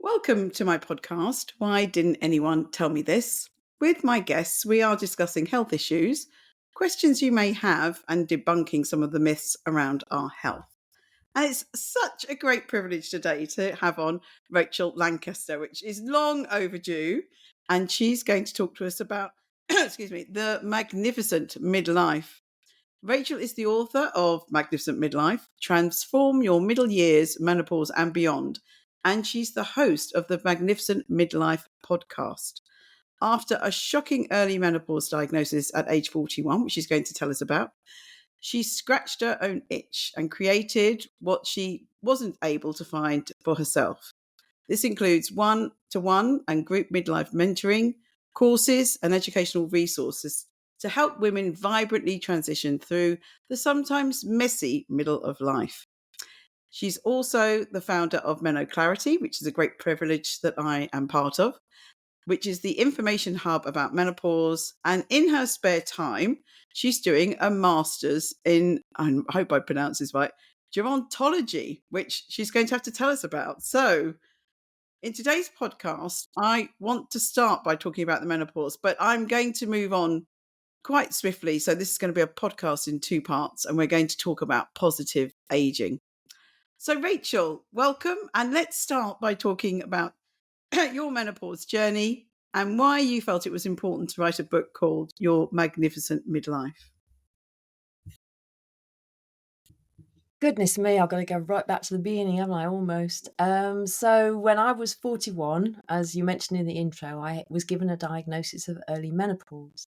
Welcome to my podcast, Why Didn't Anyone Tell Me This? With my guests, we are discussing health issues, questions you may have, and debunking some of the myths around our health. And it's such a great privilege today to have on Rachel Lankester, which is long overdue. And she's going to talk to us about, the Magnificent Midlife. Rachel is the author of Magnificent Midlife, Transform Your Middle Years, Menopause and Beyond, and she's the host of the Magnificent Midlife podcast. After a shocking early menopause diagnosis at age 41, which she's going to tell us about, she scratched her own itch and created what she wasn't able to find for herself. This includes one-to-one and group midlife mentoring, courses, and educational resources to help women vibrantly transition through the sometimes messy middle of life. She's also the founder of MenoClarity, which is a great privilege that I am part of, which is the information hub about menopause. And in her spare time, she's doing a master's in, I hope I pronounce this right, Gerontology, which she's going to have to tell us about. So in today's podcast, I want to start by talking about the menopause, but I'm going to move on quite swiftly. So this is going to be a podcast in two parts, and we're going to talk about positive aging. So Rachel, welcome. And let's start by talking about your menopause journey and why you felt it was important to write a book called Your Magnificent Midlife. Goodness me, I've got to go right back to the beginning, haven't I, almost? So when I was 41, as you mentioned in the intro, I was given a diagnosis of early menopause.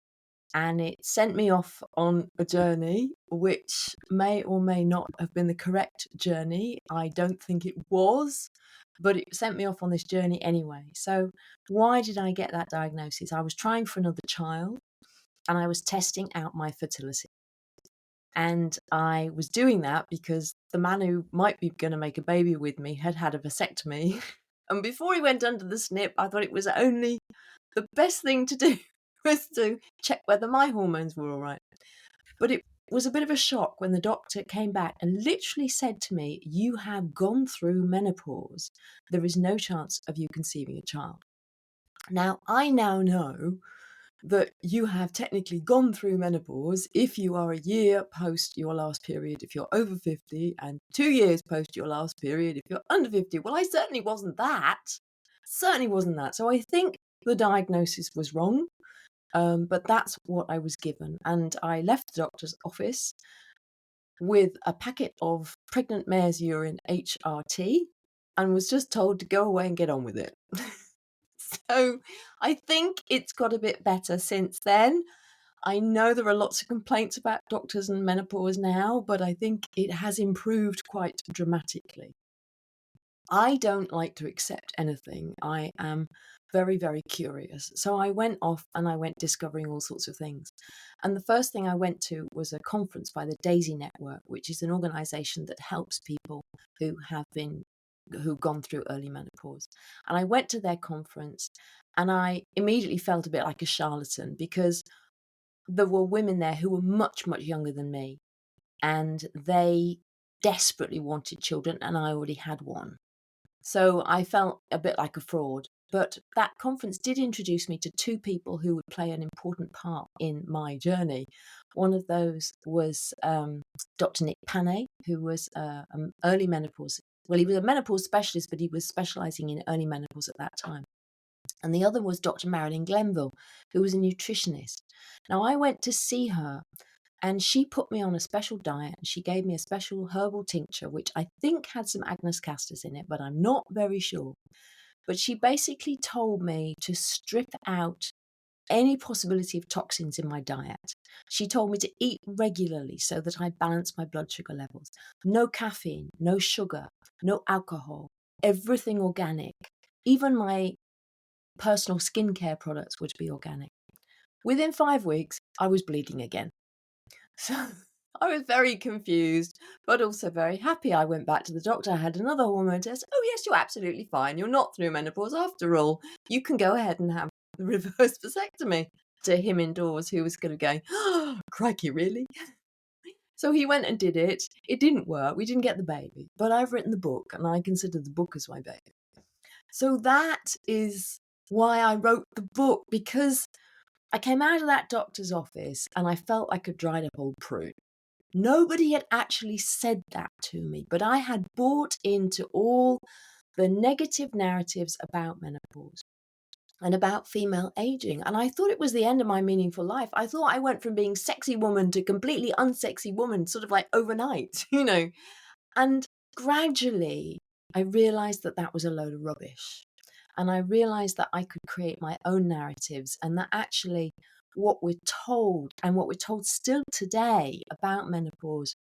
And it sent me off on a journey, which may or may not have been the correct journey. I don't think it was, but it sent me off on this journey anyway. So why did I get that diagnosis? I was trying for another child and I was testing out my fertility. And I was doing that because the man who might be going to make a baby with me had had a vasectomy. And before he went under the snip, I thought it was only the best thing to do was to check whether my hormones were all right. But it was a bit of a shock when the doctor came back and literally said to me, "You have gone through menopause. There is no chance of you conceiving a child." Now, I now know that you have technically gone through menopause if you are a year post your last period, if you're over 50, and 2 years post your last period, if you're under 50. Well, I certainly wasn't that. Certainly wasn't that. So I think the diagnosis was wrong. But that's what I was given. And I left the doctor's office with a packet of pregnant mare's urine HRT and was just told to go away and get on with it. So I think it's got a bit better since then. I know there are lots of complaints about doctors and menopause now, but I think it has improved quite dramatically. I don't like to accept anything. I am very, very curious. So I went off and I went discovering all sorts of things. And the first thing I went to was a conference by the Daisy Network, which is an organization that helps people who've gone through early menopause. And I went to their conference and I immediately felt a bit like a charlatan because there were women there who were much, much younger than me. And they desperately wanted children, and I already had one. So I felt a bit like a fraud. But that conference did introduce me to two people who would play an important part in my journey. One of those was Dr. Nick Panay, who was an early menopause. Well, he was a menopause specialist, but he was specializing in early menopause at that time. And the other was Dr. Marilyn Glenville, who was a nutritionist. Now, I went to see her and she put me on a special diet. She gave me a special herbal tincture, which I think had some Agnus castus in it, but I'm not very sure. But she basically told me to strip out any possibility of toxins in my diet. She told me to eat regularly so that I balance my blood sugar levels. No caffeine, no sugar, no alcohol, everything organic. Even my personal skincare products would be organic. Within 5 weeks, I was bleeding again. So I was very confused, but also very happy. I went back to the doctor. I had another hormone test. "Oh, yes, you're absolutely fine. You're not through menopause after all. You can go ahead and have the reverse vasectomy." To him indoors, who was going to go, "Oh, crikey, really?" So he went and did it. It didn't work. We didn't get the baby. But I've written the book, and I consider the book as my baby. So that is why I wrote the book, because I came out of that doctor's office and I felt like a dried up old prune. Nobody had actually said that to me, but I had bought into all the negative narratives about menopause and about female aging. And I thought it was the end of my meaningful life. I thought I went from being sexy woman to completely unsexy woman, sort of like overnight, And gradually, I realized that that was a load of rubbish. And I realized that I could create my own narratives, and that actually what we're told, and what we're told still today about menopause,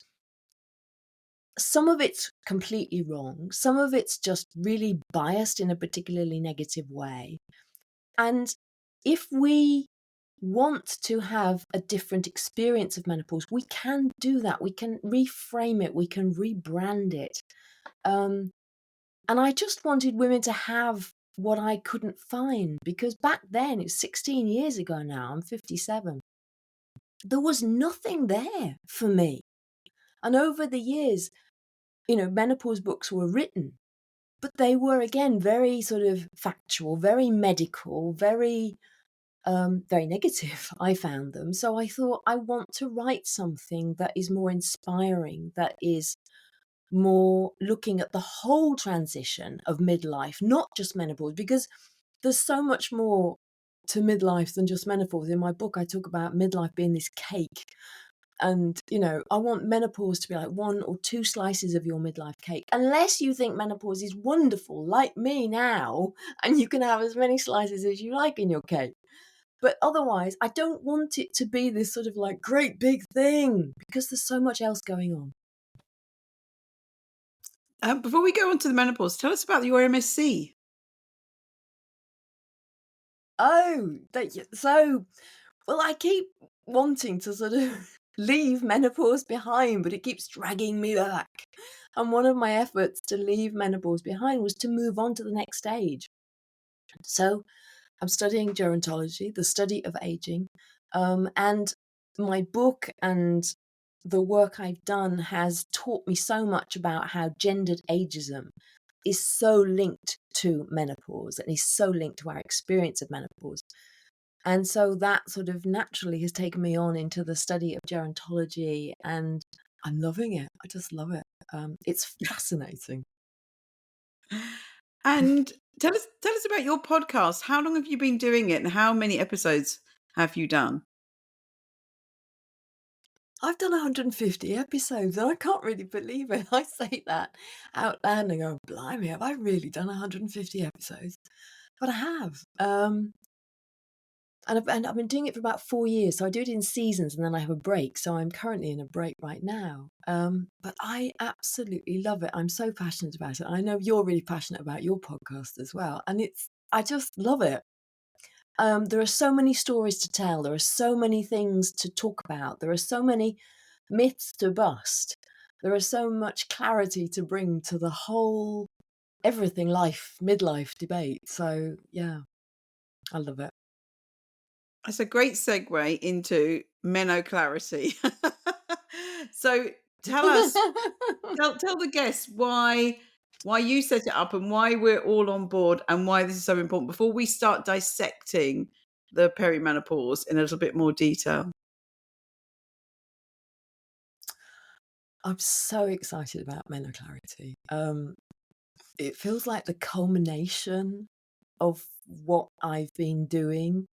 some of it's completely wrong. Some of it's just really biased in a particularly negative way. And if we want to have a different experience of menopause, we can do that. We can reframe it. We can rebrand it. Um, and I just wanted women to have what I couldn't find, because back then, it's 16 years ago now, I'm 57, there was nothing there for me. And over the years, menopause books were written, but they were, again, very sort of factual, very medical, very negative. I found them. So I thought, I want to write something that is more inspiring, that is more looking at the whole transition of midlife, not just menopause, because there's so much more to midlife than just menopause. In my book, I talk about midlife being this cake. And, I want menopause to be like 1 or 2 slices of your midlife cake. Unless you think menopause is wonderful, like me now, and you can have as many slices as you like in your cake. But otherwise, I don't want it to be this sort of like great big thing, because there's so much else going on. Before we go on to the menopause, tell us about your MSc. Oh, well, I keep wanting to sort of leave menopause behind, but it keeps dragging me back. And one of my efforts to leave menopause behind was to move on to the next stage. So I'm studying gerontology, the study of aging, and my book and the work I've done has taught me so much about how gendered ageism is so linked to menopause and is so linked to our experience of menopause. And so that sort of naturally has taken me on into the study of gerontology, and I'm loving it. I just love it. It's fascinating. And tell us about your podcast. How long have you been doing it, and how many episodes have you done? I've done 150 episodes, and I can't really believe it. I say that out loud and I go, blimey, have I really done 150 episodes? But I have. And I've been doing it for about 4 years. So I do it in seasons and then I have a break. So I'm currently in a break right now. But I absolutely love it. I'm so passionate about it. I know you're really passionate about your podcast as well. And I just love it. There are so many stories to tell. There are so many things to talk about. There are so many myths to bust. There is so much clarity to bring to the whole everything life, midlife debate. So yeah, I love it. That's a great segue into MenoClarity. So tell us, tell the guests why you set it up and why we're all on board and why this is so important before we start dissecting the perimenopause in a little bit more detail. I'm so excited about MenoClarity. It feels like the culmination of what I've been doing.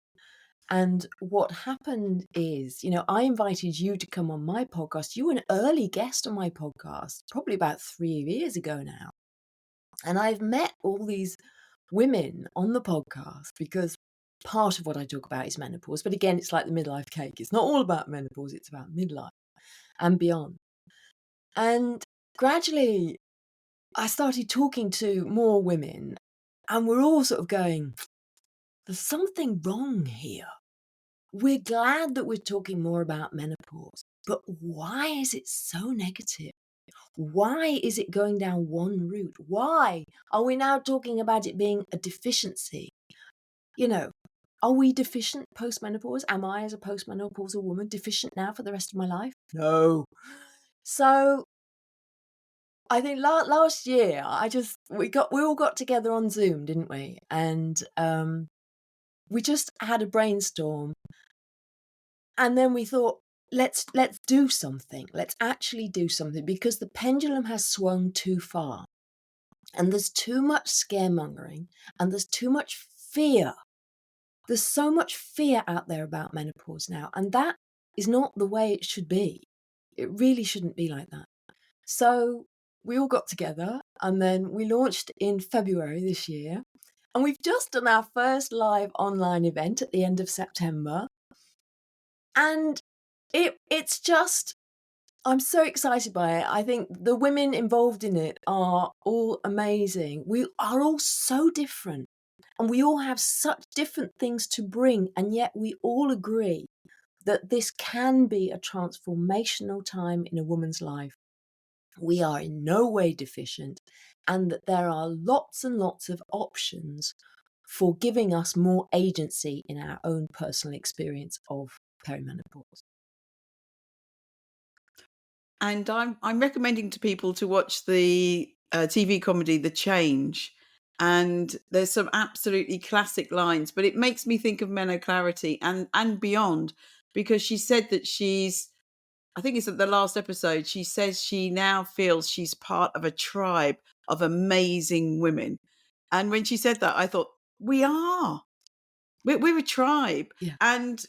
And what happened is, I invited you to come on my podcast. You were an early guest on my podcast, probably about 3 years ago now. And I've met all these women on the podcast because part of what I talk about is menopause. But again, it's like the midlife cake. It's not all about menopause, it's about midlife and beyond. And gradually, I started talking to more women, and we're all sort of going, there's something wrong here. We're glad that we're talking more about menopause, but why is it so negative? Why is it going down one route? Why are we now talking about it being a deficiency? Are we deficient post-menopause? Am I, as a post-menopausal woman, deficient now for the rest of my life? No. So I think last year we all got together on Zoom, didn't we? And we just had a brainstorm, and then we thought, let's do something. Let's actually do something, because the pendulum has swung too far, and there's too much scaremongering, and there's too much fear. There's so much fear out there about menopause now, and that is not the way it should be. It really shouldn't be like that. So we all got together, and then we launched in February this year. And we've just done our first live online event at the end of September. And it's just, I'm so excited by it. I think the women involved in it are all amazing. We are all so different, and we all have such different things to bring. And yet we all agree that this can be a transformational time in a woman's life. We are in no way deficient, and that there are lots and lots of options for giving us more agency in our own personal experience of perimenopause. And I'm recommending to people to watch the TV comedy The Change. And there's some absolutely classic lines, but it makes me think of MenoClarity and Beyond, because she said that I think it's at the last episode, she says she now feels she's part of a tribe of amazing women. And when she said that, I thought, we are. We're a tribe, Yeah. and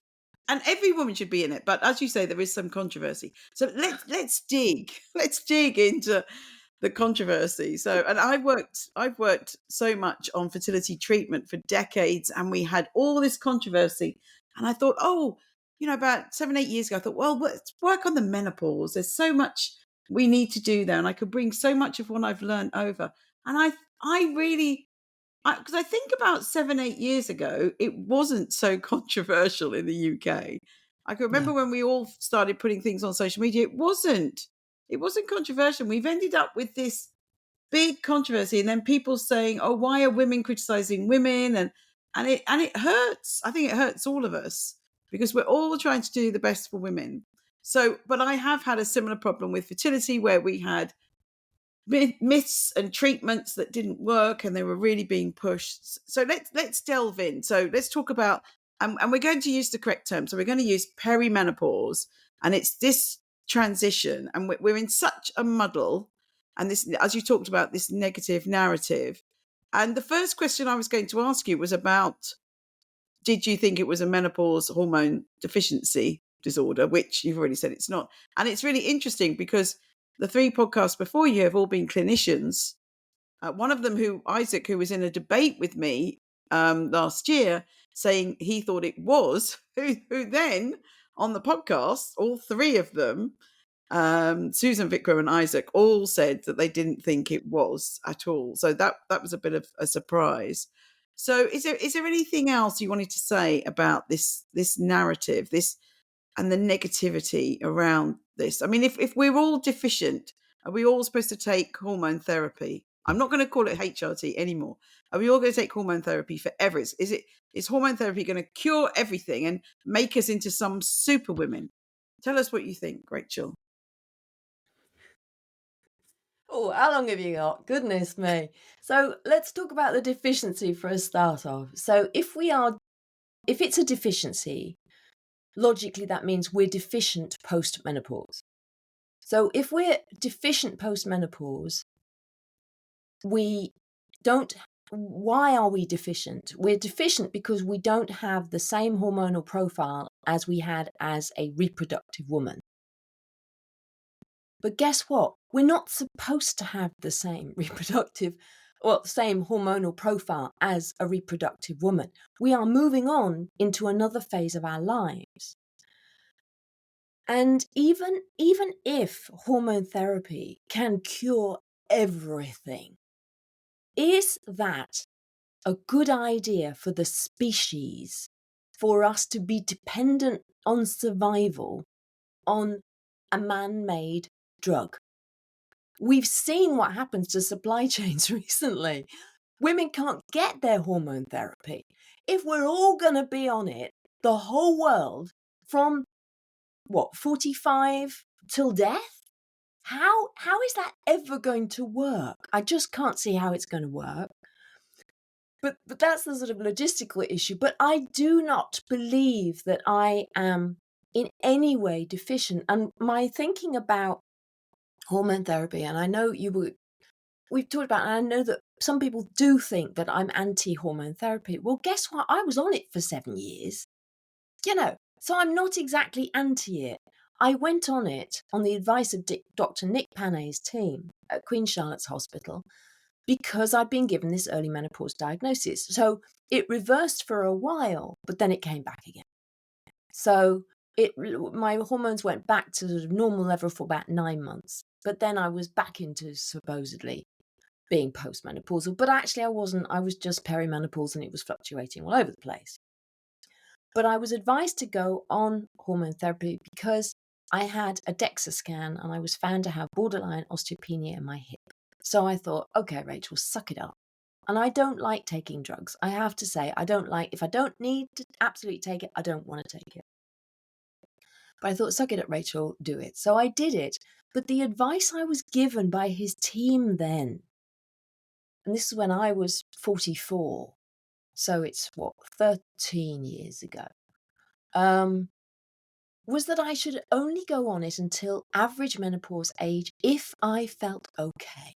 every woman should be in it. But as you say, there is some controversy. So let's dig. Let's dig into the controversy. So, and I've worked so much on fertility treatment for decades, and we had all this controversy. And I thought, oh, about 7, 8 years ago, I thought, well, let's work on the menopause. There's so much we need to do there, and I could bring so much of what I've learned over. And I really, because I think about 7, 8 years ago, it wasn't so controversial in the UK. I can remember No. when we all started putting things on social media, it wasn't controversial. We've ended up with this big controversy, and then people saying, "Oh, why are women criticizing women?" And it hurts. I think it hurts all of us, because we're all trying to do the best for women. So, but I have had a similar problem with fertility, where we had myths and treatments that didn't work, and they were really being pushed. So let's delve in. So let's talk about, and we're going to use the correct term. So we're going to use perimenopause, and it's this transition, and we're in such a muddle, and this, as you talked about, this negative narrative. And the first question I was going to ask you was about, did you think it was a menopause hormone deficiency disorder, which you've already said it's not. And it's really interesting, because the 3 podcasts before you have all been clinicians. One of them, Isaac, who was in a debate with me last year, saying he thought it was, who then on the podcast, all 3 of them, Susan, Vikram, and Isaac, all said that they didn't think it was at all. So that was a bit of a surprise. So is there anything else you wanted to say about this narrative, this, and the negativity around this? I mean, if we're all deficient, are we all supposed to take hormone therapy? I'm not going to call it HRT anymore. Are we all going to take hormone therapy forever? Is hormone therapy going to cure everything and make us into some super women? Tell us what you think, Rachel. Oh, how long have you got? Goodness me. So let's talk about the deficiency for a start off. So if it's a deficiency, logically that means we're deficient post-menopause. So if we're deficient post-menopause, why are we deficient? We're deficient because we don't have the same hormonal profile as we had as a reproductive woman. But guess what? We're not supposed to have the same same hormonal profile as a reproductive woman. We are moving on into another phase of our lives. And even if hormone therapy can cure everything, is that a good idea for the species, for us to be dependent on survival on a man-made drug? We've seen what happens to supply chains recently. Women can't get their hormone therapy. If we're all going to be on it, the whole world, from 45 till death? How is that ever going to work? I just can't see how it's going to work. But that's the sort of logistical issue. But I do not believe that I am in any way deficient. And my thinking about hormone therapy, and I know we've talked about, and I know that some people do think that I'm anti-hormone therapy. Well, guess what? I was on it for 7 years, so I'm not exactly anti it. I went on it on the advice of Dr. Nick Panay's team at Queen Charlotte's Hospital because I'd been given this early menopause diagnosis. So it reversed for a while, but then it came back again. So my hormones went back to sort of normal level for about 9 months, but then I was back into supposedly being postmenopausal, but actually I wasn't. I was just perimenopausal and it was fluctuating all over the place. But I was advised to go on hormone therapy because I had a DEXA scan and I was found to have borderline osteopenia in my hip. So I thought, okay, Rachel, suck it up. And I don't like taking drugs. I have to say, if I don't need to absolutely take it, I don't want to take it. But I thought, suck it up, Rachel, do it. So I did it. But the advice I was given by his team then, and this is when I was 44, so it's 13 years ago, was that I should only go on it until average menopause age if I felt okay.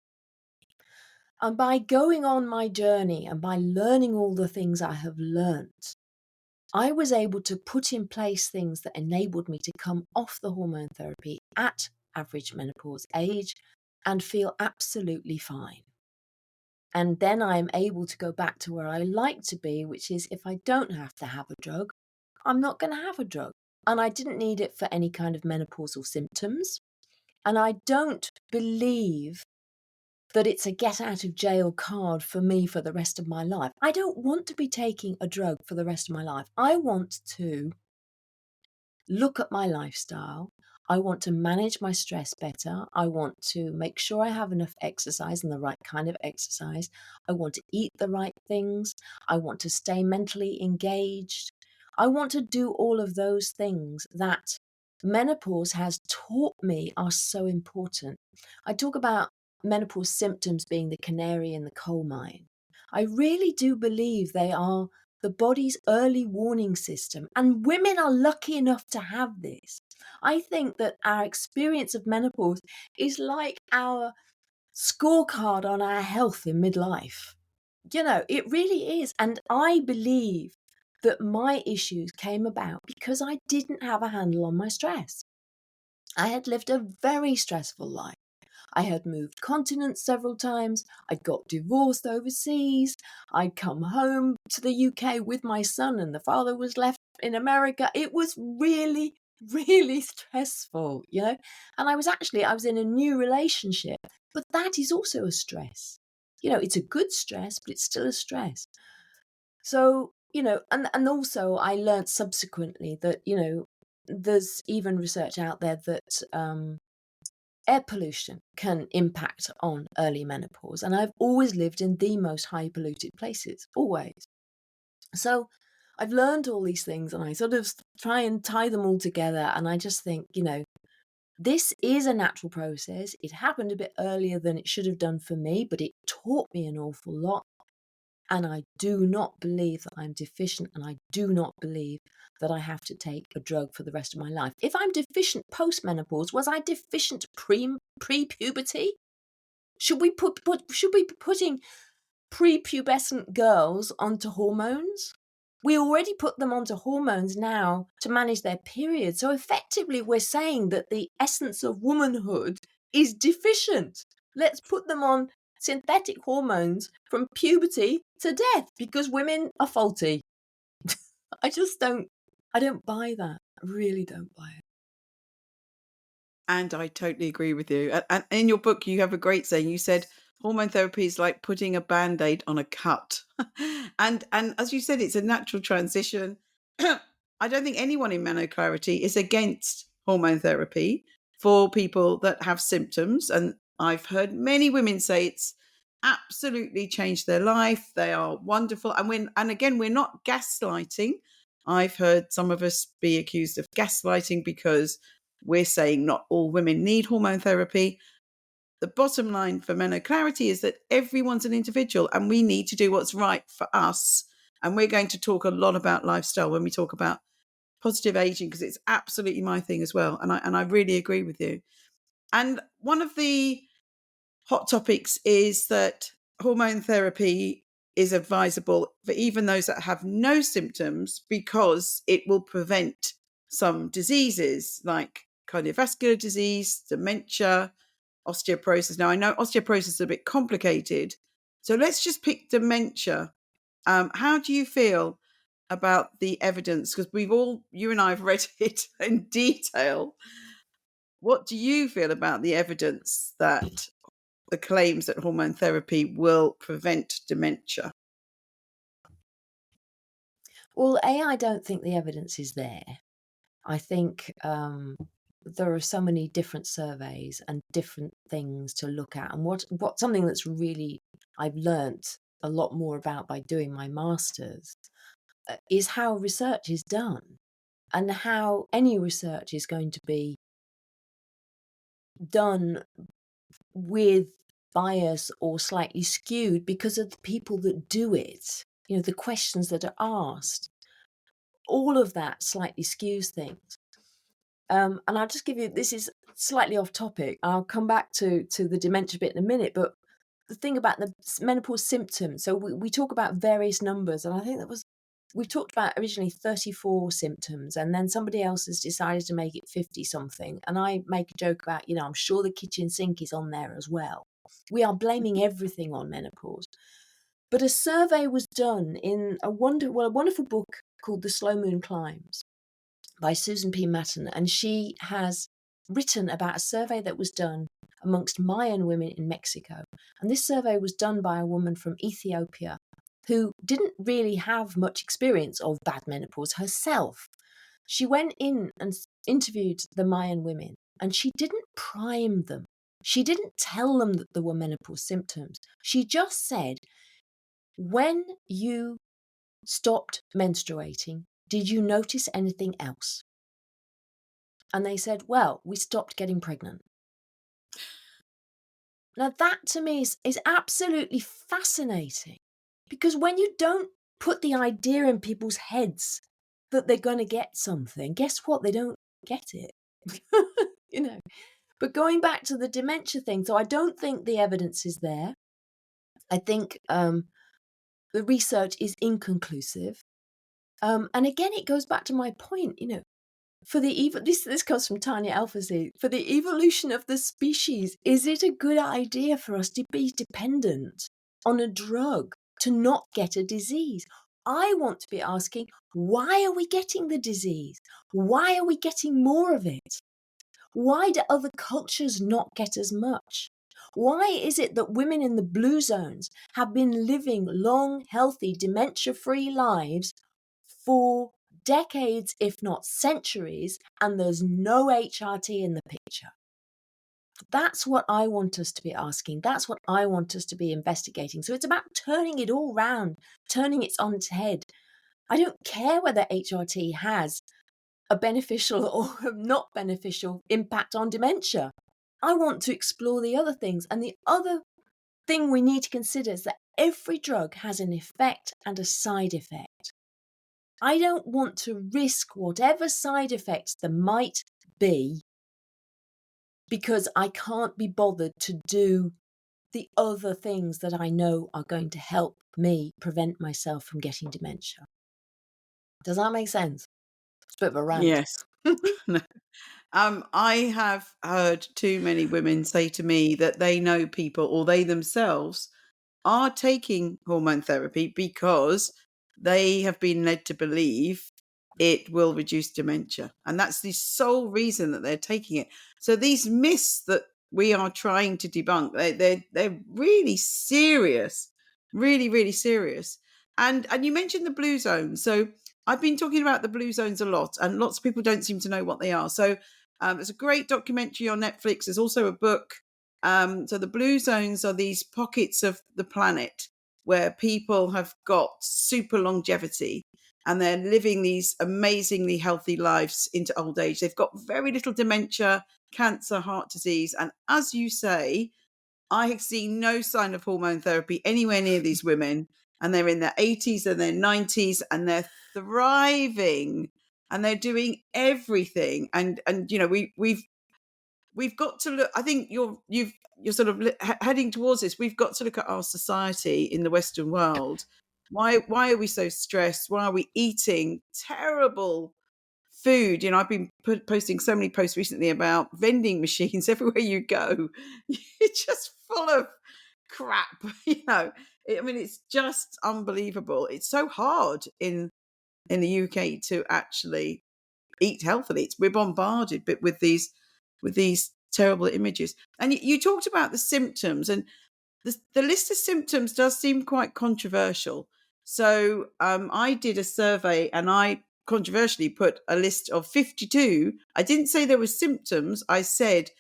And by going on my journey and by learning all the things I have learnt, I was able to put in place things that enabled me to come off the hormone therapy at average menopause age and feel absolutely fine. And then I'm able to go back to where I like to be, which is if I don't have to have a drug, I'm not going to have a drug. And I didn't need it for any kind of menopausal symptoms. And I don't believe that it's a get out of jail card for me for the rest of my life. I don't want to be taking a drug for the rest of my life. I want to look at my lifestyle. I want to manage my stress better. I want to make sure I have enough exercise and the right kind of exercise. I want to eat the right things. I want to stay mentally engaged. I want to do all of those things that menopause has taught me are so important. I talk about menopause symptoms being the canary in the coal mine. I really do believe they are the body's early warning system, and women are lucky enough to have this. I think that our experience of menopause is like our scorecard on our health in midlife. It really is. And I believe that my issues came about because I didn't have a handle on my stress. I had lived a very stressful life. I had moved continents several times. I'd got divorced overseas. I'd come home to the UK with my son and the father was left in America. It was really, really stressful, And I was in a new relationship, but that is also a stress. It's a good stress, but it's still a stress. So, and also I learned subsequently that, there's even research out there that air pollution can impact on early menopause. And I've always lived in the most high polluted places, always. So I've learned all these things and I sort of try and tie them all together. And I just think, this is a natural process. It happened a bit earlier than it should have done for me, but it taught me an awful lot. And I do not believe that I'm deficient, and I do not believe that I have to take a drug for the rest of my life. If I'm deficient post-menopause, was I deficient pre-puberty? Should we be putting prepubescent girls onto hormones? We already put them onto hormones now to manage their period. So effectively, we're saying that the essence of womanhood is deficient. Let's put them on synthetic hormones from puberty to death because women are faulty. I don't buy that. I really don't buy it. And I totally agree with you. And in your book, you have a great saying. You said hormone therapy is like putting a Band-Aid on a cut. and as you said, it's a natural transition. I don't think anyone in MenoClarity is against hormone therapy for people that have symptoms. And I've heard many women say it's absolutely changed their life. They are wonderful. And again, we're not gaslighting. I've heard some of us be accused of gaslighting because we're saying not all women need hormone therapy. The bottom line for MenoClarity is that everyone's an individual and we need to do what's right for us. And we're going to talk a lot about lifestyle when we talk about positive aging, because it's absolutely my thing as well. And I really agree with you. And one of the hot topics is that hormone therapy is advisable for even those that have no symptoms, because it will prevent some diseases like cardiovascular disease, dementia, osteoporosis. Now, I know osteoporosis is a bit complicated, so let's just pick dementia. How do you feel about the evidence? Because you and I have read it in detail. What do you feel about the evidence that the claims that hormone therapy will prevent dementia? Well, I don't think the evidence is there. I think there are so many different surveys and different things to look at. And what something that's really I've learnt a lot more about by doing my master's is how research is done, and how any research is going to be done with bias or slightly skewed because of the people that do it. You know, the questions that are asked, all of that slightly skews things. And I'll just give you, this is slightly off topic. I'll come back to the dementia bit in a minute, but the thing about the menopause symptoms, so we talk about various numbers, and I think we talked about originally 34 symptoms, and then somebody else has decided to make it 50 something. And I make a joke about, I'm sure the kitchen sink is on there as well. We are blaming everything on menopause. But a survey was done in a wonderful book called The Slow Moon Climbs by Susan P. Matten, and she has written about a survey that was done amongst Mayan women in Mexico. And this survey was done by a woman from Ethiopia who didn't really have much experience of bad menopause herself. She went in and interviewed the Mayan women, and she didn't prime them. She didn't tell them that there were menopause symptoms. She just said, when you stopped menstruating, did you notice anything else? And they said, well, we stopped getting pregnant. Now, that to me is absolutely fascinating, because when you don't put the idea in people's heads that they're going to get something, guess what? They don't get it. But going back to the dementia thing, so I don't think the evidence is there. I think the research is inconclusive. And again, it goes back to my point, for this comes from Tanya Alfasi. For the evolution of the species, is it a good idea for us to be dependent on a drug to not get a disease? I want to be asking, why are we getting the disease? Why are we getting more of it? Why do other cultures not get as much? Why is it that women in the blue zones have been living long, healthy, dementia-free lives for decades, if not centuries, and there's no HRT in the picture? That's what I want us to be asking. That's what I want us to be investigating. So it's about turning it all round, turning it on its head. I don't care whether HRT has a beneficial or not beneficial impact on dementia. I want to explore the other things. And the other thing we need to consider is that every drug has an effect and a side effect. I don't want to risk whatever side effects there might be because I can't be bothered to do the other things that I know are going to help me prevent myself from getting dementia. Does that make sense? It's a bit of a rant. Yes. No. I have heard too many women say to me that they know people, or they themselves are taking hormone therapy because they have been led to believe it will reduce dementia. And that's the sole reason that they're taking it. So these myths that we are trying to debunk, they're really serious, really, really serious. And you mentioned the blue zones. So I've been talking about the blue zones a lot, and lots of people don't seem to know what they are. So there's a great documentary on Netflix. There's also a book. So the blue zones are these pockets of the planet where people have got super longevity. and they're living these amazingly healthy lives into old age. They've got very little dementia, cancer, heart disease. And as you say, I have seen no sign of hormone therapy anywhere near these women. And they're in their 80s and their 90s and they're thriving and they're doing everything. And we've got to look. I think you're sort of heading towards this. We've got to look at our society in the Western world. Why are we so stressed? Why are we eating terrible food? I've been posting so many posts recently about vending machines everywhere you go. You're just full of crap. It's just unbelievable. It's so hard in the UK to actually eat healthily. We're bombarded with these terrible images. And you talked about the symptoms, and the list of symptoms does seem quite controversial. So I did a survey, and I controversially put a list of 52. I didn't say there were symptoms. I said,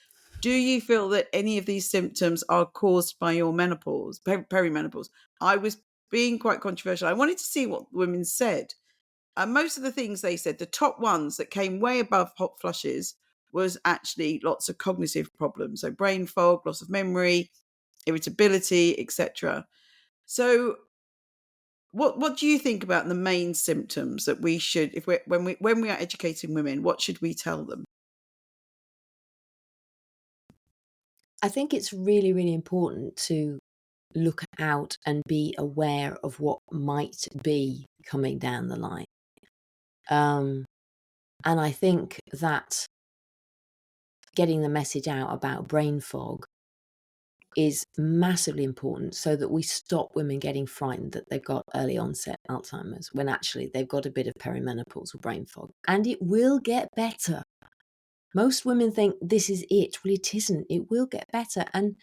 do you feel that any of these symptoms are caused by your menopause, perimenopause? I was being quite controversial. I wanted to see what women said. And most of the things they said, the top ones that came way above hot flushes, was actually lots of cognitive problems. So brain fog, loss of memory, irritability, etc. So what do you think about the main symptoms that we should, when we are educating women, what should we tell them? I think it's really, really important to look out and be aware of what might be coming down the line. And I think that getting the message out about brain fog is massively important so that we stop women getting frightened that they've got early onset Alzheimer's when actually they've got a bit of perimenopausal brain fog. And it will get better. Most women think this is it. Well, it isn't. It will get better. And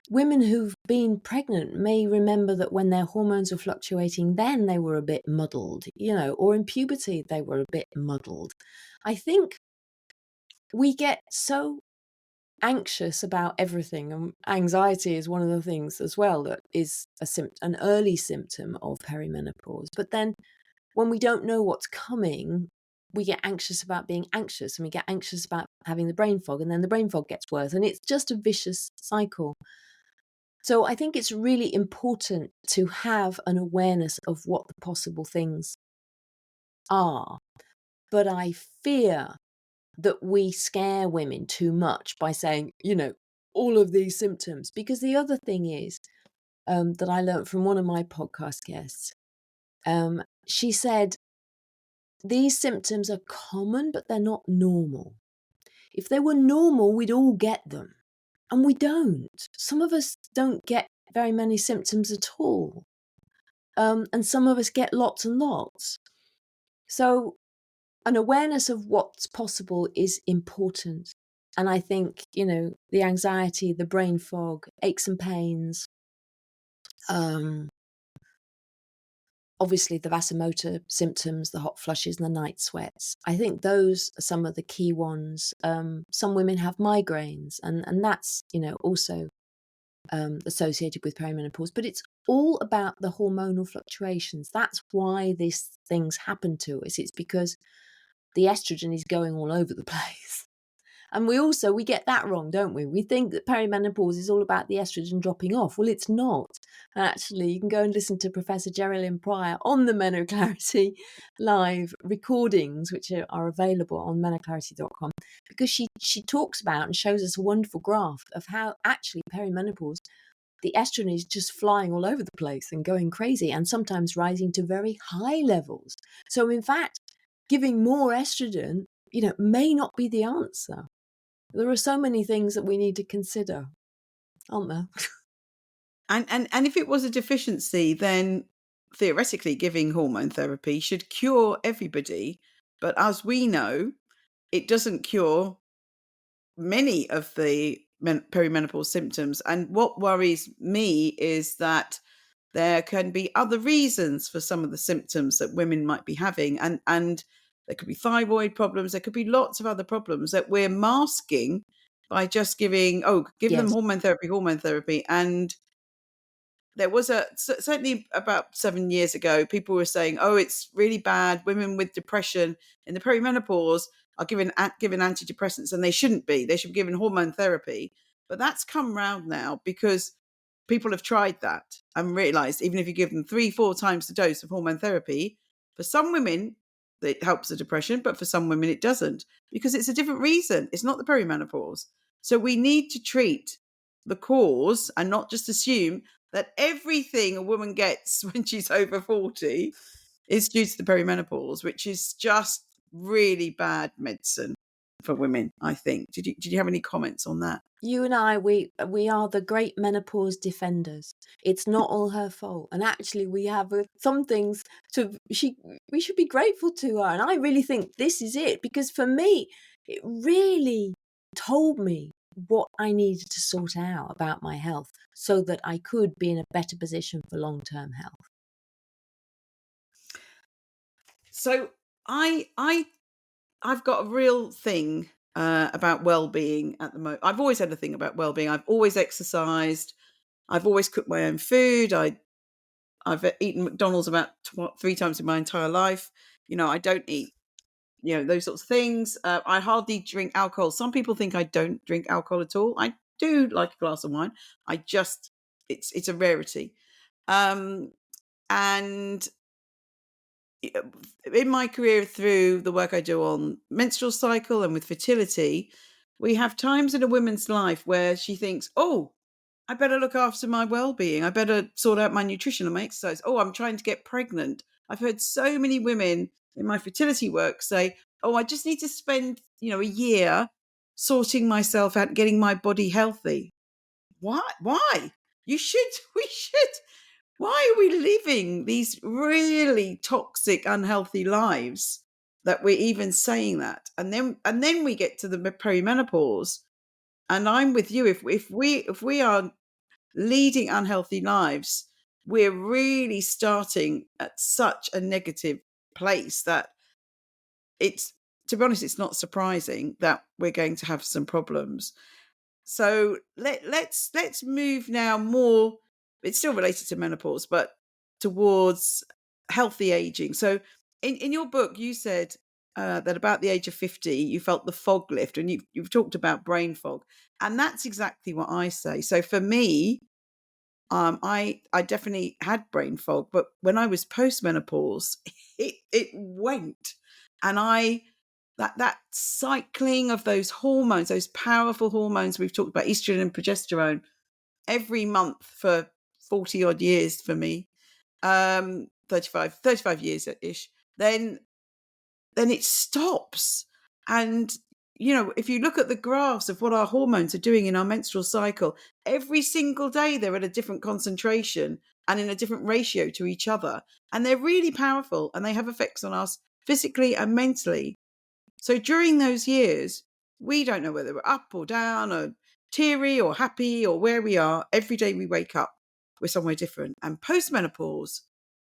women who've been pregnant may remember that when their hormones were fluctuating, then they were a bit muddled, or in puberty, they were a bit muddled. I think we get so anxious about everything, and anxiety is one of the things as well that is an early symptom of perimenopause. But then when we don't know what's coming, we get anxious about being anxious, and we get anxious about having the brain fog, and then the brain fog gets worse, and it's just a vicious cycle. So I think it's really important to have an awareness of what the possible things are. But I fear that we scare women too much by saying, all of these symptoms. Because the other thing is that I learned from one of my podcast guests, she said, these symptoms are common, but they're not normal. If they were normal, we'd all get them. And we don't. Some of us don't get very many symptoms at all. And some of us get lots and lots. So an awareness of what's possible is important. And I think, the anxiety, the brain fog, aches and pains, obviously the vasomotor symptoms, the hot flushes and the night sweats. I think those are some of the key ones. Some women have migraines, and that's, also associated with perimenopause. But it's all about the hormonal fluctuations. That's why these things happen to us. It's because the estrogen is going all over the place. And we get that wrong, don't we? We think that perimenopause is all about the estrogen dropping off. Well, it's not. And actually, you can go and listen to Professor Geraldine Pryor on the MenoClarity live recordings, which are available on MenoClarity.com, because she talks about and shows us a wonderful graph of how actually perimenopause, the estrogen is just flying all over the place and going crazy, and sometimes rising to very high levels. So in fact, giving more estrogen, may not be the answer. There are so many things that we need to consider, aren't there? And if it was a deficiency, then theoretically giving hormone therapy should cure everybody. But as we know, it doesn't cure many of the perimenopause symptoms. And what worries me is that there can be other reasons for some of the symptoms that women might be having. And there could be thyroid problems. There could be lots of other problems that we're masking by just give them Yes. hormone therapy. And there was certainly about 7 years ago, people were saying, "Oh, it's really bad. Women with depression in the perimenopause are given antidepressants, and they shouldn't be. They should be given hormone therapy." But that's come round now because people have tried that and realised even if you give them 3-4 times the dose of hormone therapy, for some women it helps the depression, but for some women it doesn't because it's a different reason. It's not the perimenopause. So we need to treat the cause and not just assume that everything a woman gets when she's over 40 is due to the perimenopause, which is just really bad medicine for women, I think. Did you have any comments on that? You and I, we are the great menopause defenders. It's not all her fault, and actually, we have some things to we should be grateful to her. And I really think this is it because for me, it really told me what I needed to sort out about my health so that I could be in a better position for long-term health. So I've got a real thing about well-being at the moment. I've always had a thing about well-being. I've always exercised. I've always cooked my own food. I've eaten McDonald's about 3 times in my entire life. I don't eat, those sorts of things. I hardly drink alcohol. Some people think I don't drink alcohol at all. I do like a glass of wine. It's a rarity. Um, and in my career, through the work I do on menstrual cycle and with fertility, we have times in a woman's life where she thinks, "Oh, I better look after my well-being. I better sort out my nutrition and my exercise. Oh, I'm trying to get pregnant." I've heard so many women in my fertility work say, "Oh, I just need to spend, a year sorting myself out, getting my body healthy." Why? You should. We should. Why are we living these really toxic, unhealthy lives that we're even saying that? And then we get to the perimenopause, and I'm with you. If we are leading unhealthy lives, we're really starting at such a negative place that it's, to be honest, it's not surprising that we're going to have some problems. So let's move now more. It's still related to menopause, but towards healthy aging. So in your book, you said that about the age of 50, you felt the fog lift, and you've talked about brain fog, and that's exactly what I say. So for me, I definitely had brain fog, but when I was postmenopause, it went, and that cycling of those hormones, those powerful hormones we've talked about, estrogen and progesterone, every month for 40 odd years for me, 35 years ish, then it stops. And, if you look at the graphs of what our hormones are doing in our menstrual cycle, every single day they're at a different concentration and in a different ratio to each other. And they're really powerful and they have effects on us physically and mentally. So during those years, we don't know whether we're up or down or teary or happy or where we are. Every day we wake up, we're somewhere different. And postmenopause,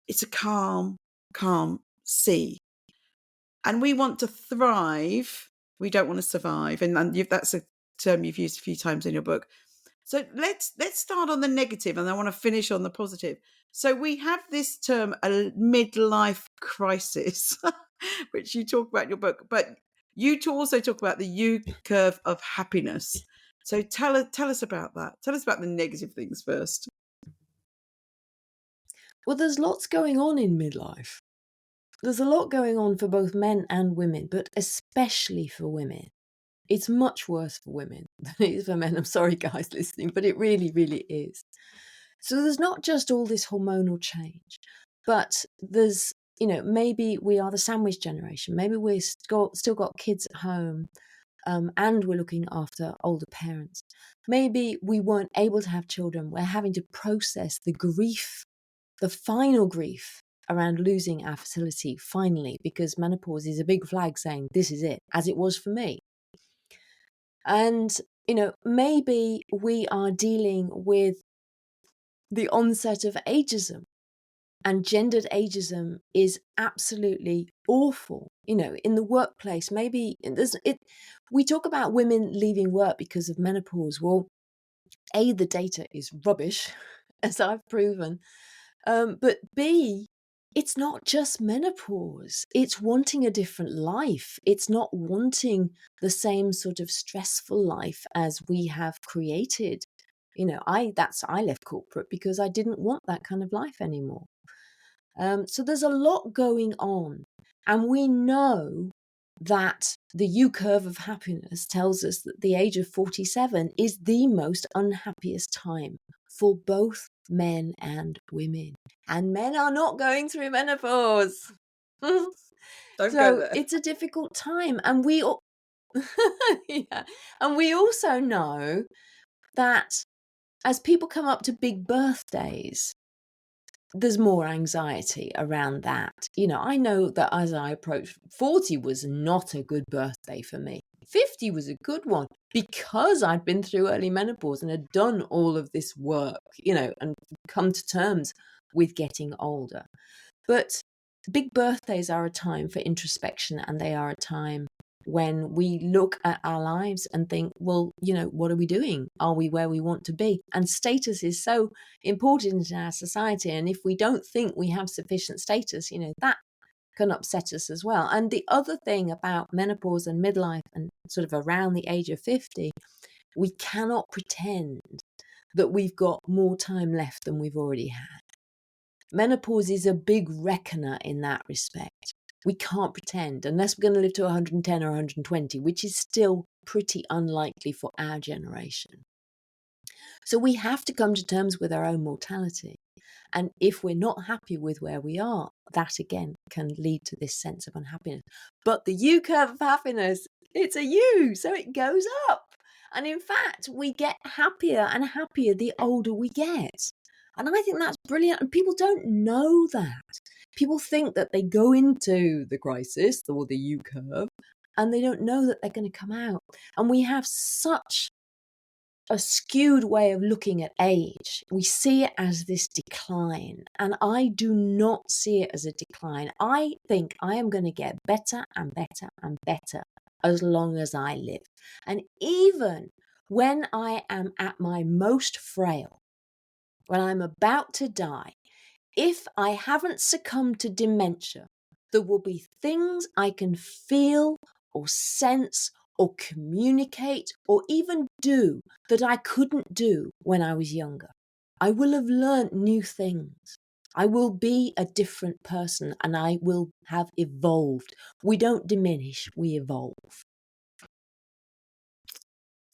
it's a calm, calm sea. And we want to thrive. We don't want to survive. And that's a term you've used a few times in your book. So let's start on the negative, and I want to finish on the positive. So we have this term, a midlife crisis, which you talk about in your book, but you also talk about the U curve of happiness. So tell us about that. Tell us about the negative things first. Well, there's lots going on in midlife. There's a lot going on for both men and women, but especially for women. It's much worse for women than it is for men. I'm sorry, guys listening, but it really, really is. So there's not just all this hormonal change, but there's, maybe we are the sandwich generation. Maybe we've still got kids at home, and we're looking after older parents. Maybe we weren't able to have children. We're having to process the grief, the final grief around losing our fertility finally, because menopause is a big flag saying this is it, as it was for me. And, maybe we are dealing with the onset of ageism, and gendered ageism is absolutely awful. In the workplace, maybe we talk about women leaving work because of menopause. Well, the data is rubbish. as I've proven. But B, it's not just menopause. It's wanting a different life. It's not wanting the same sort of stressful life as we have created. You know, I left corporate because I didn't want that kind of life anymore. So there's a lot going on, and we know that the U curve of happiness tells us that the age of 47 is the most unhappiest time for both men and women. And men are not going through menopause. Don't go So there. it's a difficult time. And yeah. And we also know that as people come up to big birthdays, there's more anxiety around that. You know, I know that as I approached 40 was not a good birthday for me. 50 was a good one because I'd been through early menopause and had done all of this work, you know, and come to terms with getting older. But big birthdays are a time for introspection, and they are a time when we look at our lives and think, well, you know, what are we doing? Are we where we want to be? And status is so important in our society. And if we don't think we have sufficient status, you know, that can upset us as well. And the other thing about menopause and midlife and sort of around the age of 50, we cannot pretend that we've got more time left than we've already had. Menopause is a big reckoner in that respect. We can't pretend, unless we're going to live to 110 or 120, which is still pretty unlikely for our generation. So we have to come to terms with our own mortality. And if we're not happy with where we are, that again can lead to this sense of unhappiness. But the U curve of happiness, it's a U, so it goes up. And in fact, we get happier and happier the older we get. And I think that's brilliant. And people don't know that. People think that they go into the crisis or the U curve and they don't know that they're going to come out. And we have such a skewed way of looking at age. We see it as this decline, and I do not see it as a decline. I think I am going to get better and better and better as long as I live. And even when I am at my most frail, when I'm about to die, if I haven't succumbed to dementia, there will be things I can feel or sense or communicate or even do that I couldn't do when I was younger. I will have learnt new things. I will be a different person and I will have evolved. We don't diminish, we evolve.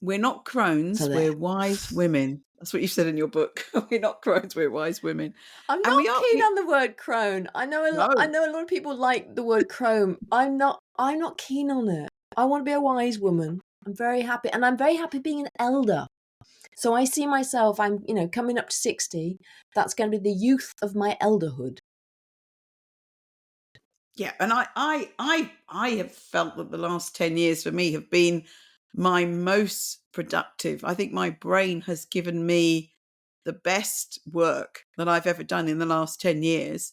We're not So crones, there. we're wise women. That's what you said in your book. We're not crones, we're wise women. I'm And not keen on the word crone. I no. know a lot of people like the word crone. I'm not keen on it. I want to be a wise woman. I'm very happy, and I'm very happy being an elder. So I see myself, I'm, you know, coming up to 60. That's going to be the youth of my elderhood. Yeah, and I have felt that the last 10 years for me have been my most productive. I think my brain has given me the best work that I've ever done in the last 10 years.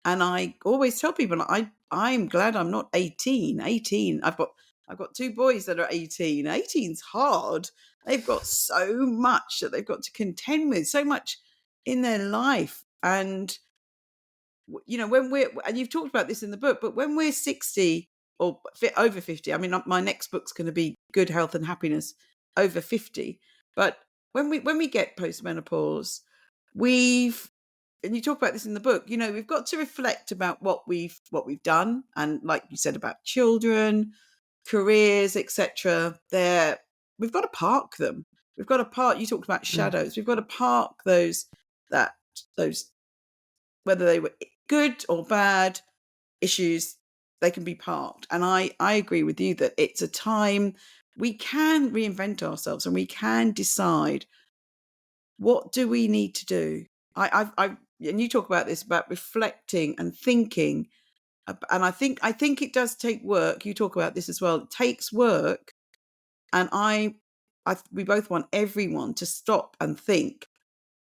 And I always tell people I'm glad I'm not 18. 18. I've got two boys that are 18. 18's hard. They've got so much that they've got to contend with, so much in their life. And you know, when we're, and you've talked about this in the book, but when we're 60 or over 50, I mean, my next book's going to be Good Health and Happiness over 50. But when we get postmenopause, we've, and you talk about this in the book, you know, we've got to reflect about what we've done, and like you said about children, careers, etc. There, we've got to park them. We've got to park. You talked about Mm. shadows. We've got to park those whether they were good or bad issues. They can be parked. And I agree with you that it's a time we can reinvent ourselves and we can decide, what do we need to do. And you talk about this, about reflecting and thinking, and I think it does take work. You talk about this as well. It takes work, and we both want everyone to stop and think,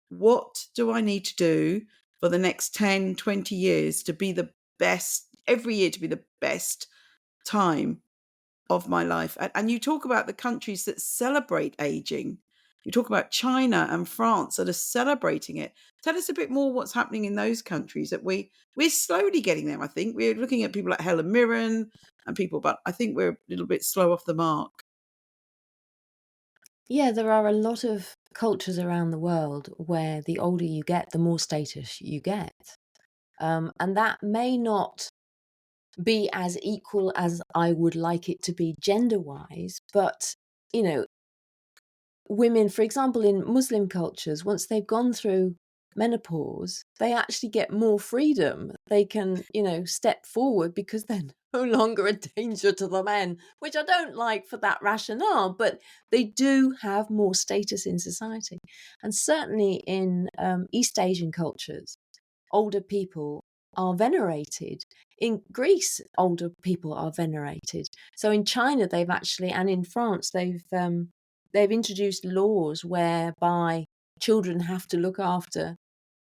what do I need to do for the next 10, 20 years to be the best, every year to be the best time of my life? And you talk about the countries that celebrate aging. You talk about China and France that are celebrating it. Tell us a bit more what's happening in those countries that we're slowly getting them. I think we're looking at people like Helen Mirren and people, but I think we're a little bit slow off the mark. Yeah, there are a lot of cultures around the world where the older you get, the more status you get. And that may not be as equal as I would like it to be gender-wise, but, you know, women, for example, in Muslim cultures, once they've gone through menopause, they actually get more freedom. They can, step forward because they're no longer a danger to the men, which I don't like for that rationale, but they do have more status in society. And certainly in East Asian cultures, older people are venerated. In Greece, older people are venerated. So in China, they've actually, and in France, they've introduced laws whereby children have to look after,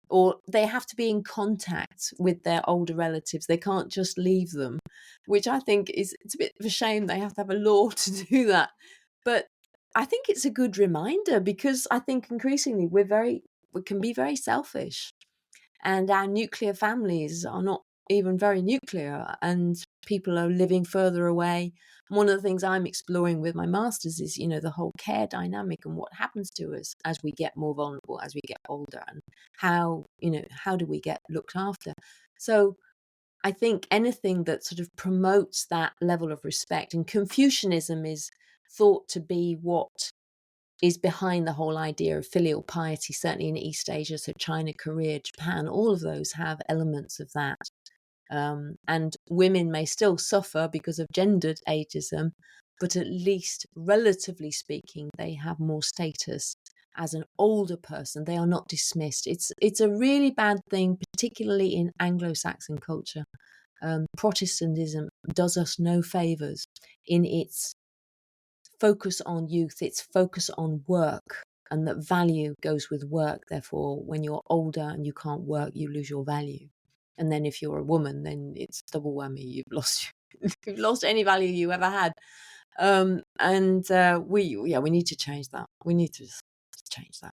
or they have to be in contact with their older relatives. They can't just leave them, which I think it's a bit of a shame they have to have a law to do that. But I think it's a good reminder, because I think increasingly we can be very selfish, and our nuclear families are not even very nuclear, and people are living further away. One of the things I'm exploring with my masters is, the whole care dynamic and what happens to us as we get more vulnerable, as we get older, and how do we get looked after. So I think anything that sort of promotes that level of respect, and Confucianism is thought to be what is behind the whole idea of filial piety, certainly in East Asia, so China, Korea, Japan, all of those have elements of that. And women may still suffer because of gendered ageism, but at least, relatively speaking, they have more status as an older person. They are not dismissed. It's a really bad thing, particularly in Anglo-Saxon culture. Protestantism does us no favors in its focus on youth, its focus on work, and that value goes with work. Therefore, when you're older and you can't work, you lose your value. And then if you're a woman, then it's double whammy. You've lost any value you ever had. We need to change that. We need to just change that.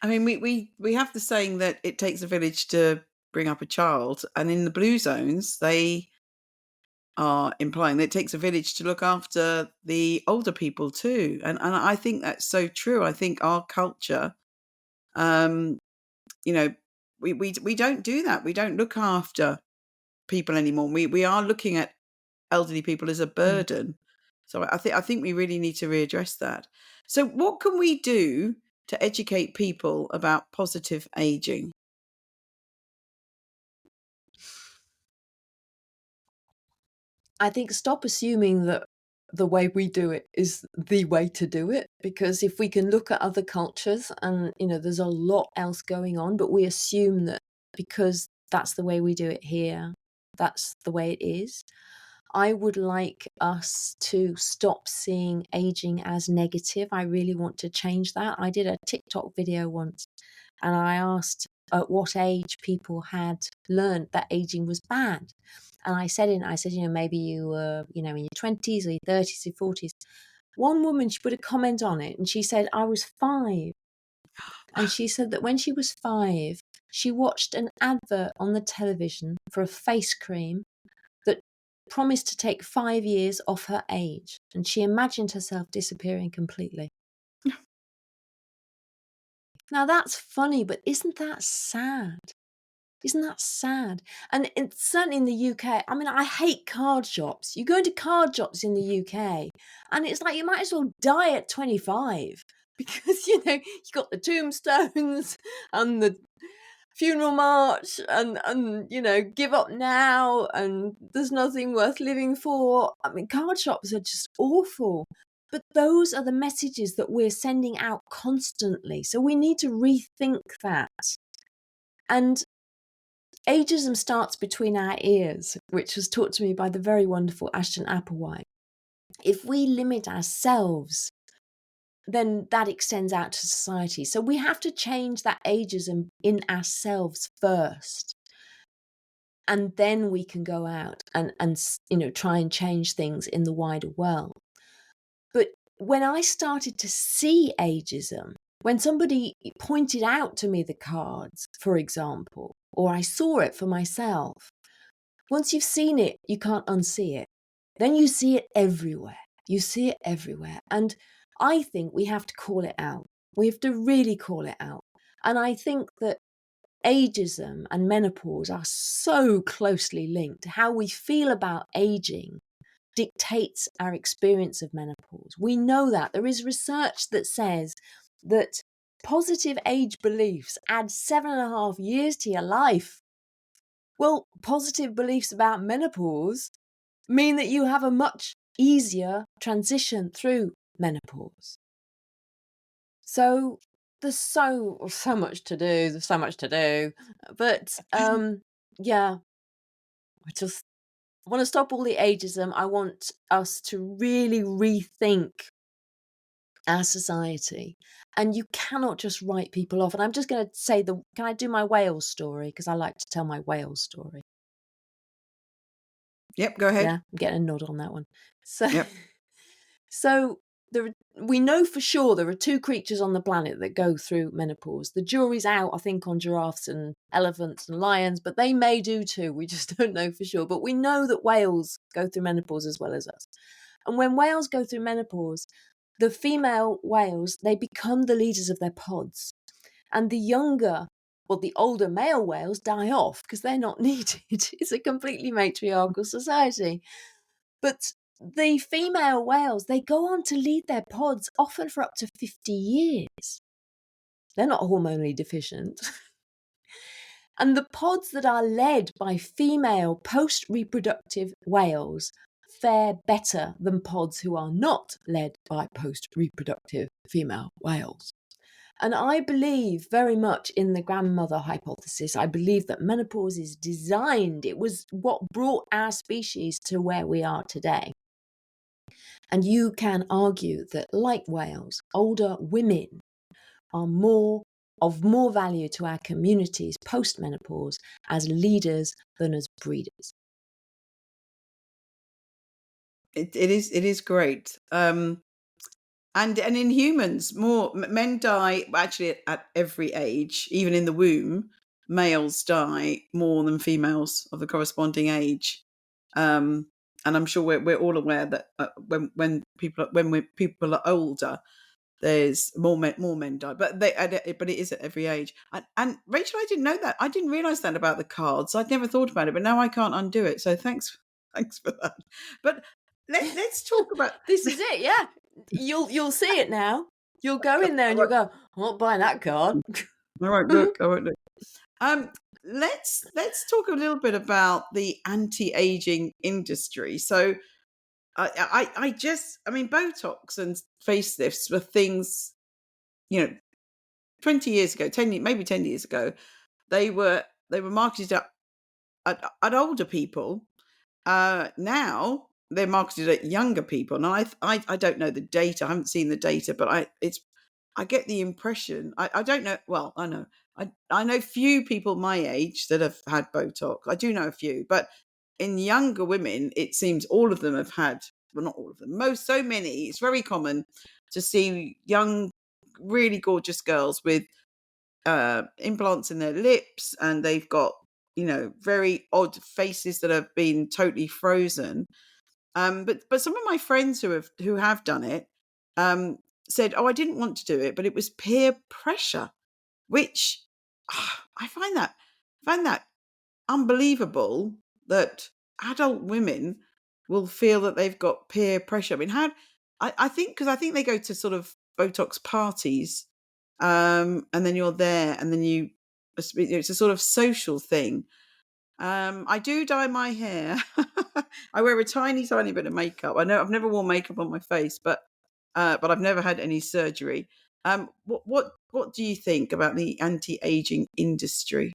I mean, we have the saying that it takes a village to bring up a child, and in the blue zones, they are implying that it takes a village to look after the older people too. And I think that's so true. I think our culture, um, you know, we don't do that. We don't look after people anymore. We are looking at elderly people as a Mm. burden. So I think we really need to readdress that. So what can we do to educate people about positive aging? I think stop assuming that the way we do it is the way to do it, because if we can look at other cultures and, there's a lot else going on, but we assume that because that's the way we do it here, that's the way it is. I would like us to stop seeing aging as negative. I really want to change that. I did a TikTok video once and I asked at what age people had learned that aging was bad. And I said, maybe you were, in your 20s or your 30s or 40s. One woman, she put a comment on it and she said, I was 5. And she said that when she was 5, she watched an advert on the television for a face cream that promised to take 5 years off her age. And she imagined herself disappearing completely. Now that's funny, but isn't that sad? Isn't that sad? And certainly in the UK, I mean, I hate card shops. You go into card shops in the UK, and it's like you might as well die at 25 because, you got the tombstones and the funeral march and give up now, and there's nothing worth living for. I mean, card shops are just awful. But those are the messages that we're sending out constantly. So we need to rethink that. And ageism starts between our ears, which was taught to me by the very wonderful Ashton Applewhite. If we limit ourselves, then that extends out to society. So we have to change that ageism in ourselves first. And then we can go out and try and change things in the wider world. But when I started to see ageism, when somebody pointed out to me the cards, for example, or I saw it for myself, once you've seen it, you can't unsee it. Then you see it everywhere. You see it everywhere. And I think we have to call it out. We have to really call it out. And I think that ageism and menopause are so closely linked. How we feel about aging dictates our experience of menopause. We know that. There is research that says that positive age beliefs add 7.5 years to your life. Well, positive beliefs about menopause mean that you have a much easier transition through menopause. So there's so much to do. There's so much to do. But yeah, I just want to stop all the ageism. I want us to really rethink our society. And you cannot just write people off. And I'm just going to say, can I do my Wales story? Because I like to tell my Wales story. Yep, go Yeah, ahead. I'm getting a nod on that one. So, Yep. so we know for sure there are two creatures on the planet that go through menopause. The jury's out, I think, on giraffes and elephants and lions, but they may do too. We just don't know for sure. But we know that whales go through menopause as well as us. And when whales go through menopause, the female whales, they become the leaders of their pods. And the older male whales die off because they're not needed. It's a completely matriarchal society. But the female whales, they go on to lead their pods often for up to 50 years. They're not hormonally deficient. And the pods that are led by female post-reproductive whales fare better than pods who are not led by post-reproductive female whales. And I believe very much in the grandmother hypothesis. I believe that menopause is designed, it was what brought our species to where we are today. And you can argue that, like whales, older women are more value to our communities post-menopause as leaders than as breeders. It is great. And in humans, more men die actually at every age, even in the womb. Males die more than females of the corresponding age. And I'm sure we're all aware that when people are older, there's more men die, but it is at every age. And Rachel, I didn't know that. I didn't realise that about the cards. I'd never thought about it, but now I can't undo it. So thanks for that. But let's talk about This is it, yeah. You'll see it now. You'll go in there and you'll go, I'm not buying that card. I won't look. I won't look. Let's talk a little bit about the anti-aging industry. So, I mean, Botox and facelifts were things, 20 years ago, maybe 10 years ago, they were marketed at older people. Now they're marketed at younger people, and I don't know the data. I haven't seen the data, but I get the impression. I don't know. Well, I know. I know few people my age that have had Botox. I do know a few, but in younger women, it seems all of them have had. Well, not all of them. So many. It's very common to see young, really gorgeous girls with implants in their lips, and they've got very odd faces that have been totally frozen. But some of my friends who have done it said, "Oh, I didn't want to do it, but it was peer pressure," which I find that unbelievable that adult women will feel that they've got peer pressure. I mean, I think because I think they go to sort of Botox parties, and then you're there, and then it's a sort of social thing. I do dye my hair. I wear a tiny, tiny bit of makeup. I know I've never worn makeup on my face, but I've never had any surgery. What do you think about the anti-aging industry?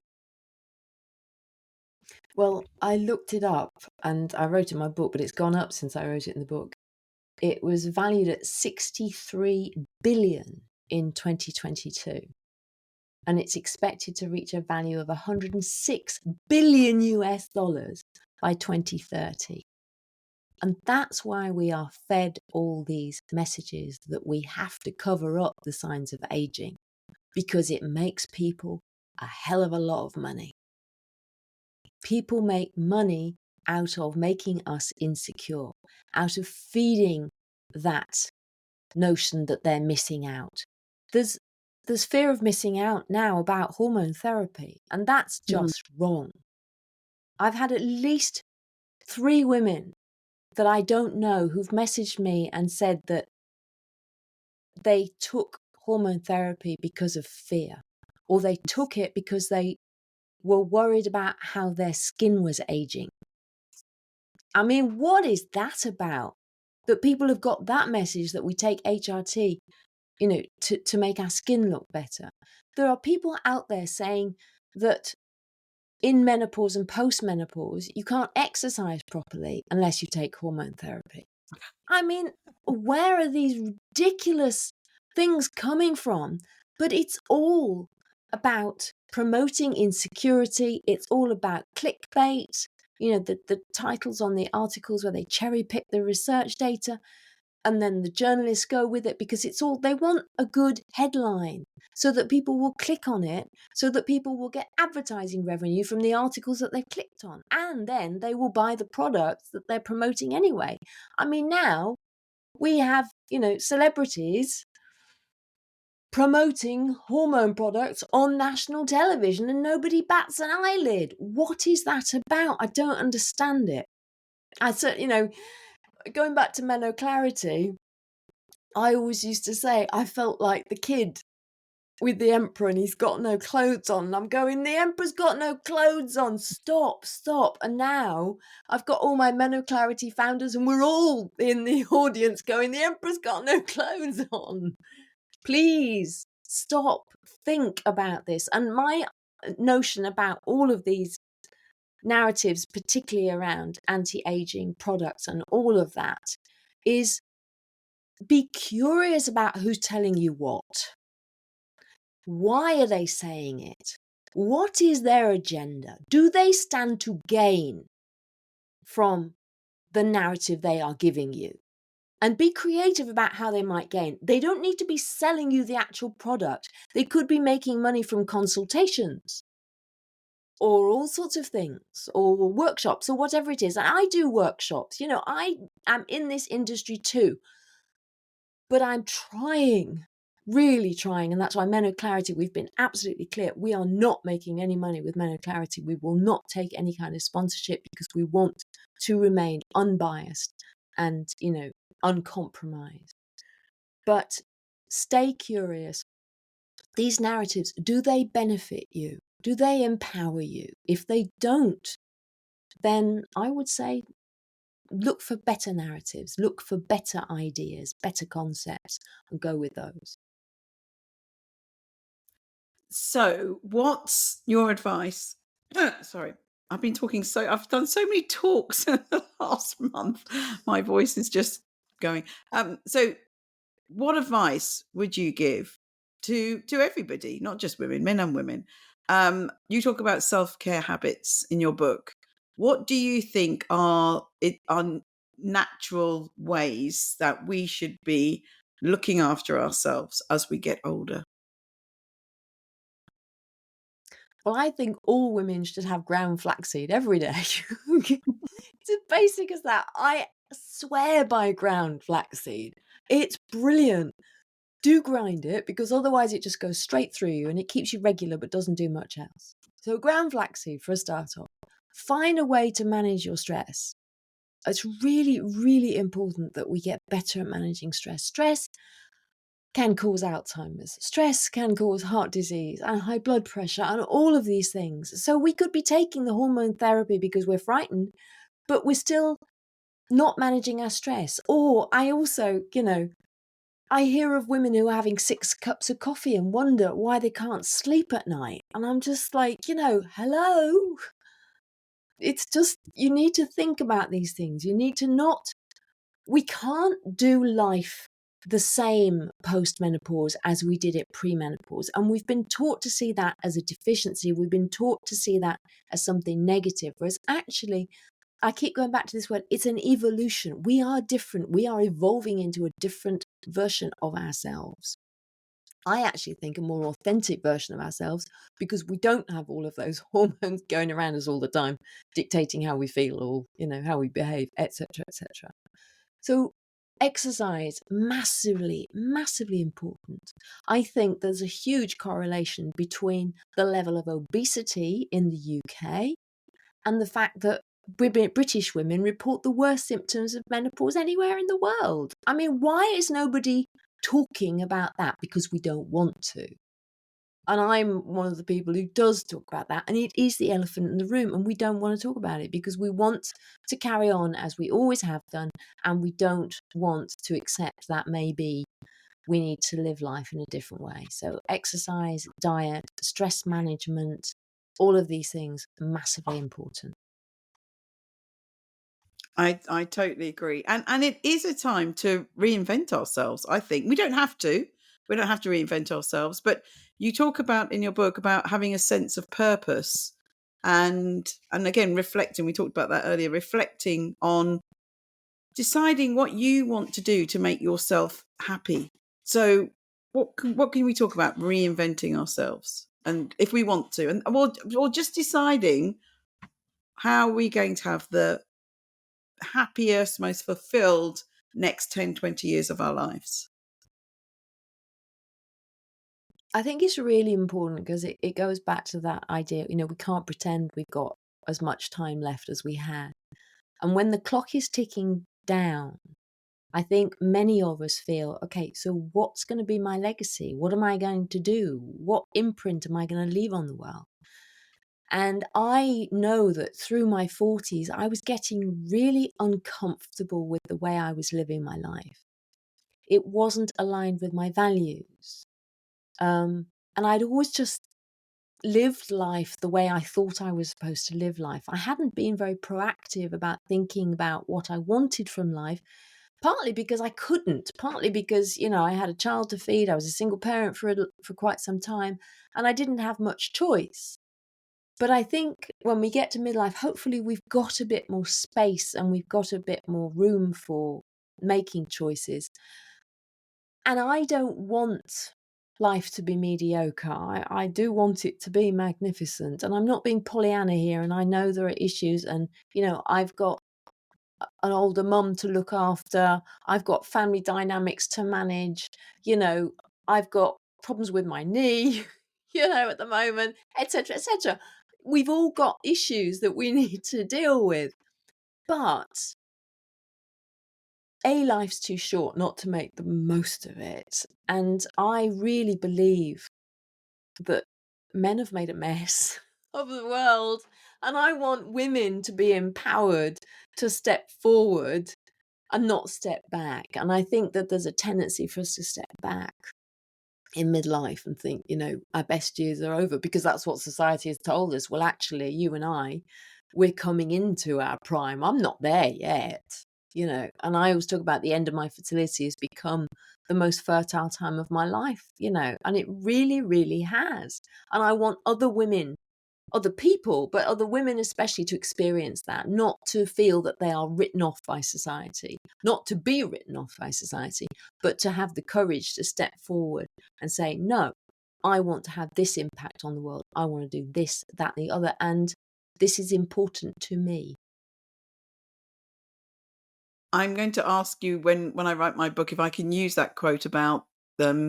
Well, I looked it up and I wrote it in my book, but it's gone up since I wrote it in the book. It was valued at 63 billion in 2022. And it's expected to reach a value of 106 billion US dollars by 2030. And that's why we are fed all these messages that we have to cover up the signs of aging, because it makes people a hell of a lot of money. People make money out of making us insecure, out of feeding that notion that they're missing out. There's fear of missing out now about hormone therapy, and that's Mhm. just wrong. I've had at least 3 women that I don't know who've messaged me and said that they took hormone therapy because of fear, or they took it because they were worried about how their skin was aging. I mean, what is that about? That people have got that message that we take HRT, to make our skin look better. There are people out there saying that in menopause and post-menopause, you can't exercise properly unless you take hormone therapy. I mean, where are these ridiculous things coming from? But it's all about promoting insecurity. It's all about clickbait. The titles on the articles where they cherry pick the research data, and then the journalists go with it because they want a good headline so that people will click on it, so that people will get advertising revenue from the articles that they've clicked on, and then they will buy the products that they're promoting anyway. I mean, now we have, celebrities promoting hormone products on national television and nobody bats an eyelid. What is that about? I don't understand it. Going back to MenoClarity, I always used to say I felt like the kid with the emperor and he's got no clothes on. And I'm going, the emperor's got no clothes on. Stop. And now I've got all my MenoClarity founders and we're all in the audience going, the emperor's got no clothes on. Please stop. Think about this. And my notion about all of these narratives, particularly around anti-aging products and all of that, is be curious about who's telling you what. Why are they saying it? What is their agenda? Do they stand to gain from the narrative they are giving you? And be creative about how they might gain. They don't need to be selling you the actual product. They could be making money from consultations or all sorts of things, or workshops, or whatever it is. And I do workshops. I am in this industry too. But I'm trying, really trying, and that's why MenoClarity, we've been absolutely clear. We are not making any money with MenoClarity. We will not take any kind of sponsorship because we want to remain unbiased and, uncompromised. But stay curious. These narratives, do they benefit you? Do they empower you? If they don't, then I would say look for better narratives, look for better ideas, better concepts, and go with those. So, what's your advice? Sorry, I've done so many talks in the last month. My voice is just going. So, what advice would you give to everybody, not just women, men and women? You talk about self-care habits in your book. What do you think are natural ways that we should be looking after ourselves as we get older? Well, I think all women should have ground flaxseed every day. It's as basic as that. I swear by ground flaxseed. It's brilliant. Do grind it, because otherwise it just goes straight through you and it keeps you regular but doesn't do much else. So ground flaxseed for a start off. Find a way to manage your stress. It's really, really important that we get better at managing stress. Stress can cause Alzheimer's. Stress can cause heart disease and high blood pressure and all of these things. So we could be taking the hormone therapy because we're frightened, but we're still not managing our stress. Or I also, I hear of women who are having 6 cups of coffee and wonder why they can't sleep at night. And I'm just like, hello. It's just, you need to think about these things. You need to we can't do life the same post-menopause as we did it pre-menopause. And we've been taught to see that as a deficiency. We've been taught to see that as something negative, whereas actually I keep going back to this word, it's an evolution. We are different. We are evolving into a different version of ourselves. I actually think a more authentic version of ourselves, because we don't have all of those hormones going around us all the time, dictating how we feel or, how we behave, etc., etc. So exercise, massively, massively important. I think there's a huge correlation between the level of obesity in the UK and the fact that British women report the worst symptoms of menopause anywhere in the world. I mean, why is nobody talking about that? Because we don't want to. And I'm one of the people who does talk about that. And it is the elephant in the room. And we don't want to talk about it because we want to carry on as we always have done. And we don't want to accept that maybe we need to live life in a different way. So exercise, diet, stress management, all of these things, massively important. I totally agree. And it is a time to reinvent ourselves, I think. We don't have to. We don't have to reinvent ourselves. But you talk about in your book about having a sense of purpose and again, reflecting. We talked about that earlier, reflecting on deciding what you want to do to make yourself happy. So what can we talk about reinventing ourselves? And if we want to, and or just deciding how we're going to have the happiest, most fulfilled next 10, 20 years of our lives? I think it's really important because it goes back to that idea, we can't pretend we've got as much time left as we had. And when the clock is ticking down, I think many of us feel, okay, so what's going to be my legacy? What am I going to do? What imprint am I going to leave on the world? And I know that through my 40s, I was getting really uncomfortable with the way I was living my life. It wasn't aligned with my values. And I'd always just lived life the way I thought I was supposed to live life. I hadn't been very proactive about thinking about what I wanted from life, partly because I couldn't, partly because, I had a child to feed. I was a single parent for quite some time, and I didn't have much choice. But I think when we get to midlife, hopefully we've got a bit more space and we've got a bit more room for making choices. And I don't want life to be mediocre. I do want it to be magnificent. And I'm not being Pollyanna here. And I know there are issues. And, I've got an older mum to look after. I've got family dynamics to manage. I've got problems with my knee, at the moment, etc., etc. We've all got issues that we need to deal with. But life's too short not to make the most of it. And I really believe that men have made a mess of the world. And I want women to be empowered to step forward and not step back. And I think that there's a tendency for us to step back in midlife and think, our best years are over, because that's what society has told us. Well, actually, you and I, we're coming into our prime. I'm not there yet. And I always talk about the end of my fertility has become the most fertile time of my life, and it really, really has. And I want other women, other people, but other women especially, to experience that, not to feel that they are written off by society, not to be written off by society, but to have the courage to step forward and say, no, I want to have this impact on the world. I want to do this, that, and the other. And this is important to me. I'm going to ask you when I write my book if I can use that quote about that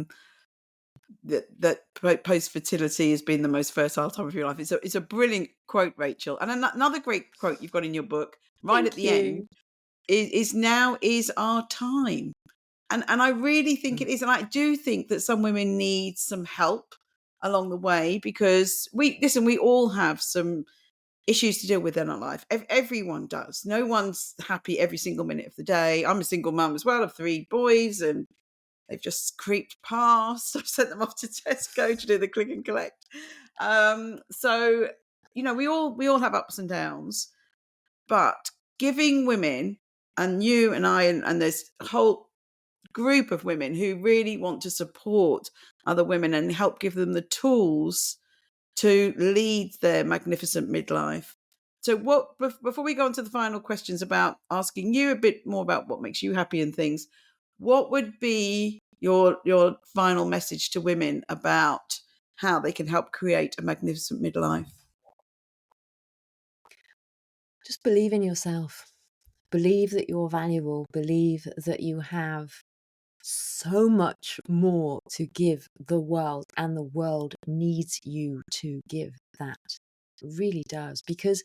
post fertility has been the most fertile time of your life. It's a brilliant quote, Rachel. And another great quote you've got in your book, right Thank at the you. end, is now is our time. And I really think it is. And I do think that some women need some help along the way, because we all have some issues to deal with in our life. Everyone does. No one's happy every single minute of the day. I'm a single mum as well of 3 boys, and they've just creeped past. I've sent them off to Tesco to do the click and collect. So, we all have ups and downs, but giving women, and you and I, and there's a whole group of women who really want to support other women and help give them the tools to lead their magnificent midlife. So, what before we go on to the final questions about asking you a bit more about what makes you happy and things, what would be your final message to women about how they can help create a magnificent midlife? Just believe in yourself. Believe that you're valuable. Believe that you have so much more to give the world, and the world needs you to give that. It really does. Because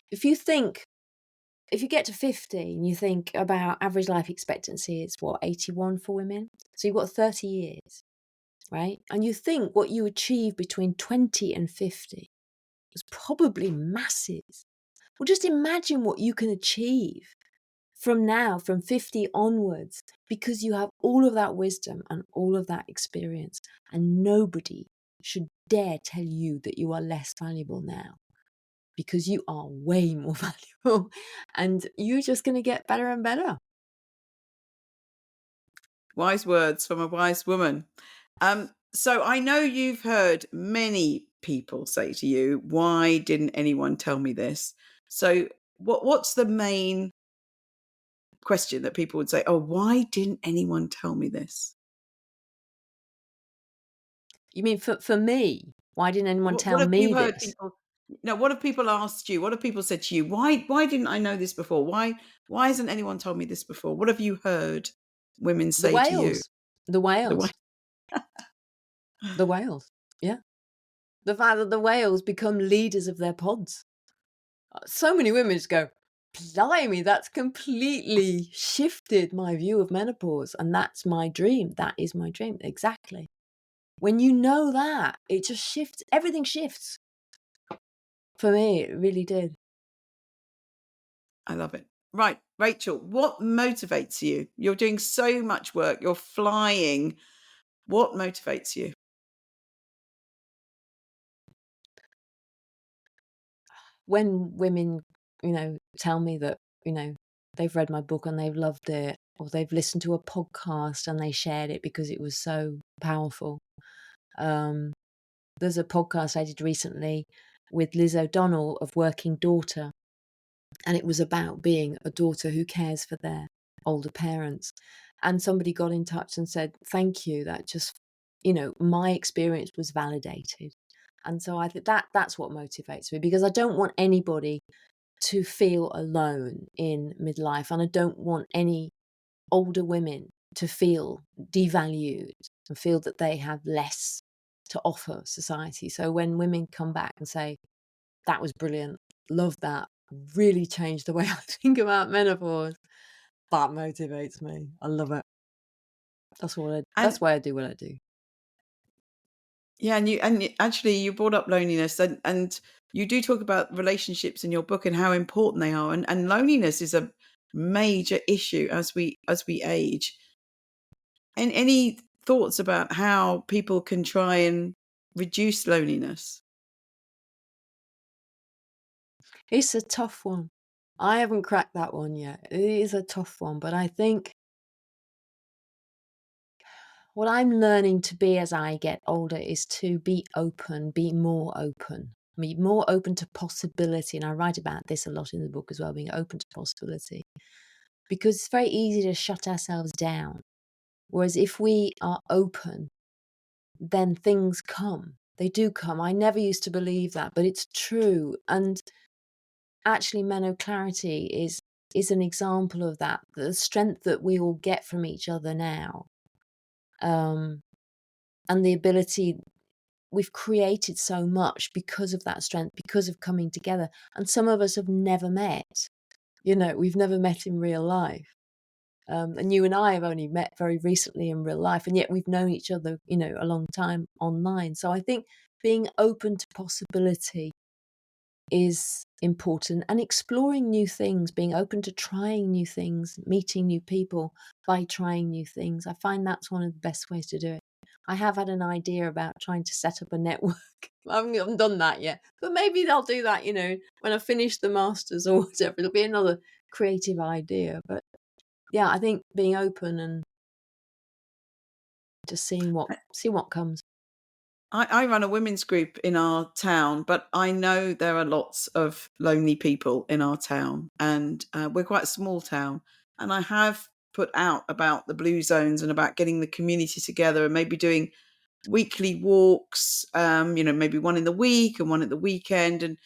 if you think, if you get to 50 and you think about average life expectancy, it's what, 81 for women? So you've got 30 years, right? And you think what you achieve between 20 and 50 is probably massive. Well, just imagine what you can achieve from now, from 50 onwards, because you have all of that wisdom and all of that experience. And nobody should dare tell you that you are less valuable now, because you are way more valuable and you're just going to get better and better. Wise words from a wise woman. So I know you've heard many people say to you, "Why didn't anyone tell me this?" So what's the main question that people would say, "Oh, why didn't anyone tell me this?" You mean for me? Why didn't anyone What tell have you me heard this? people? No, what have people asked you? What have people said to you? Why didn't I know this before? Why hasn't anyone told me this before? What have you heard women The say to you? whales. The The way whales. The whales. Yeah. The fact that the whales become leaders of their pods. So many women just go, blimey, that's completely shifted my view of menopause. And that's my dream. That is my dream. Exactly. When you know that, it just shifts. Everything shifts. For me, it really did. I love it. Right, Rachel, what motivates you? You're doing so much work. You're flying. What motivates you? When women, tell me that, they've read my book and they've loved it, or they've listened to a podcast and they shared it because it was so powerful. There's a podcast I did recently with Liz O'Donnell of Working Daughter, and it was about being a daughter who cares for their older parents. And somebody got in touch and said, thank you, that just, my experience was validated. And so I think that's what motivates me, because I don't want anybody to feel alone in midlife, and I don't want any older women to feel devalued and feel that they have less to offer society. So when women come back and say, that was brilliant, love that, really changed the way I think about menopause, that motivates me. I love it. That's And why I do what I do. yeah, actually you brought up loneliness, and you do talk about relationships in your book and how important they are, and loneliness is a major issue as we age. And any thoughts about how people can try and reduce loneliness? It's a tough one. I haven't cracked that one yet. It is a tough one, but I think what I'm learning to be as I get older is to be open, be more open. Be more open to possibility. And I write about this a lot in the book as well, being open to possibility. Because it's very easy to shut ourselves down. Whereas if we are open, then things come. They do come. I never used to believe that, but it's true. And actually, MenoClarity is an example of that. The strength that we all get from each other now. And the ability, we've created so much because of that strength, because of coming together. And some of us have never met. We've never met in real life. And you and I have only met very recently in real life, and yet we've known each other, a long time online. So I think being open to possibility is important, and exploring new things, being open to trying new things, meeting new people by trying new things. I find that's one of the best ways to do it. I have had an idea about trying to set up a network. I haven't done that yet, but maybe I'll do that, when I finish the masters or whatever. It'll be another creative idea. But yeah, I think being open and just seeing what comes. I run a women's group in our town, but I know there are lots of lonely people in our town, and we're quite a small town. And I have put out about the blue zones and about getting the community together and maybe doing weekly walks, maybe one in the week and one at the weekend.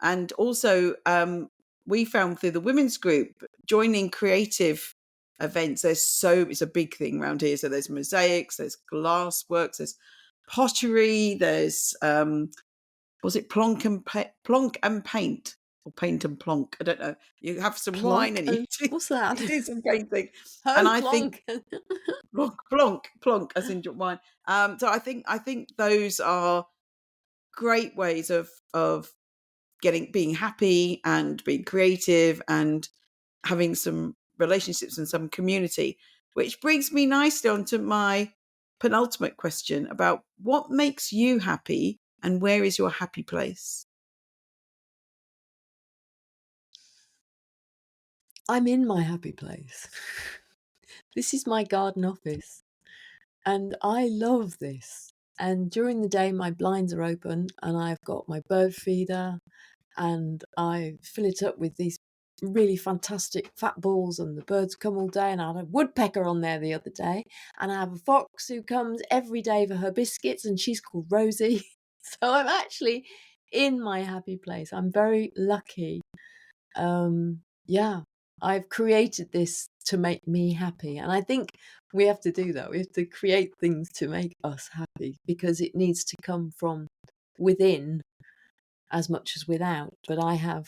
And also, we found through the women's group joining creative events. It's a big thing around here. So there's mosaics, there's glass works, there's pottery, there's was it plonk and paint or paint and plonk? I don't know. You have some wine Plonk and and what's that? you do some painting, and Oh, I think plonk. plonk as in wine. So I think those are great ways of being happy and being creative and having some relationships and some community, which brings me nicely on to my penultimate question about what makes you happy and where is your happy place? I'm in my happy place. This is my garden office, and I love this. And during the day, my blinds are open, and I've got my bird feeder, and I fill it up with these really fantastic fat balls, and the birds come all day. And I had a woodpecker on there the other day, and I have a fox who comes every day for her biscuits, and she's called Rosie. So I'm actually in my happy place. I'm very lucky. Yeah, I've created this to make me happy, and I think we have to do that. We have to create things to make us happy because it needs to come from within as much as without. But I have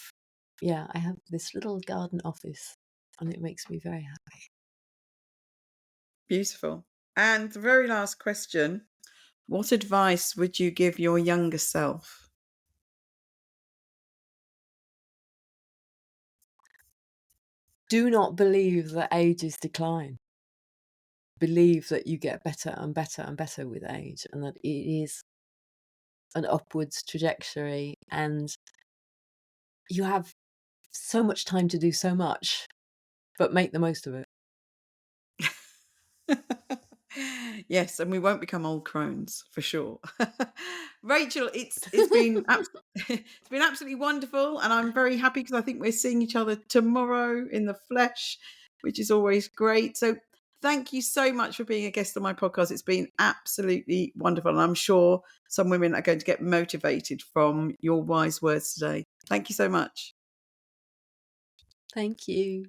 this little garden office, and it makes me very happy. Beautiful. And the very last question, what advice would you give your younger self? Do not believe that age is decline. Believe that you get better and better and better with age, and that it is an upwards trajectory, and you have so much time to do so much, but make the most of it. Yes, and we won't become old crones for sure. Rachel, it's been it's been absolutely wonderful, and I'm very happy because I think we're seeing each other tomorrow in the flesh, which is always great. So thank you so much for being a guest on my podcast. It's been absolutely wonderful, and I'm sure some women are going to get motivated from your wise words today. Thank you so much. Thank you.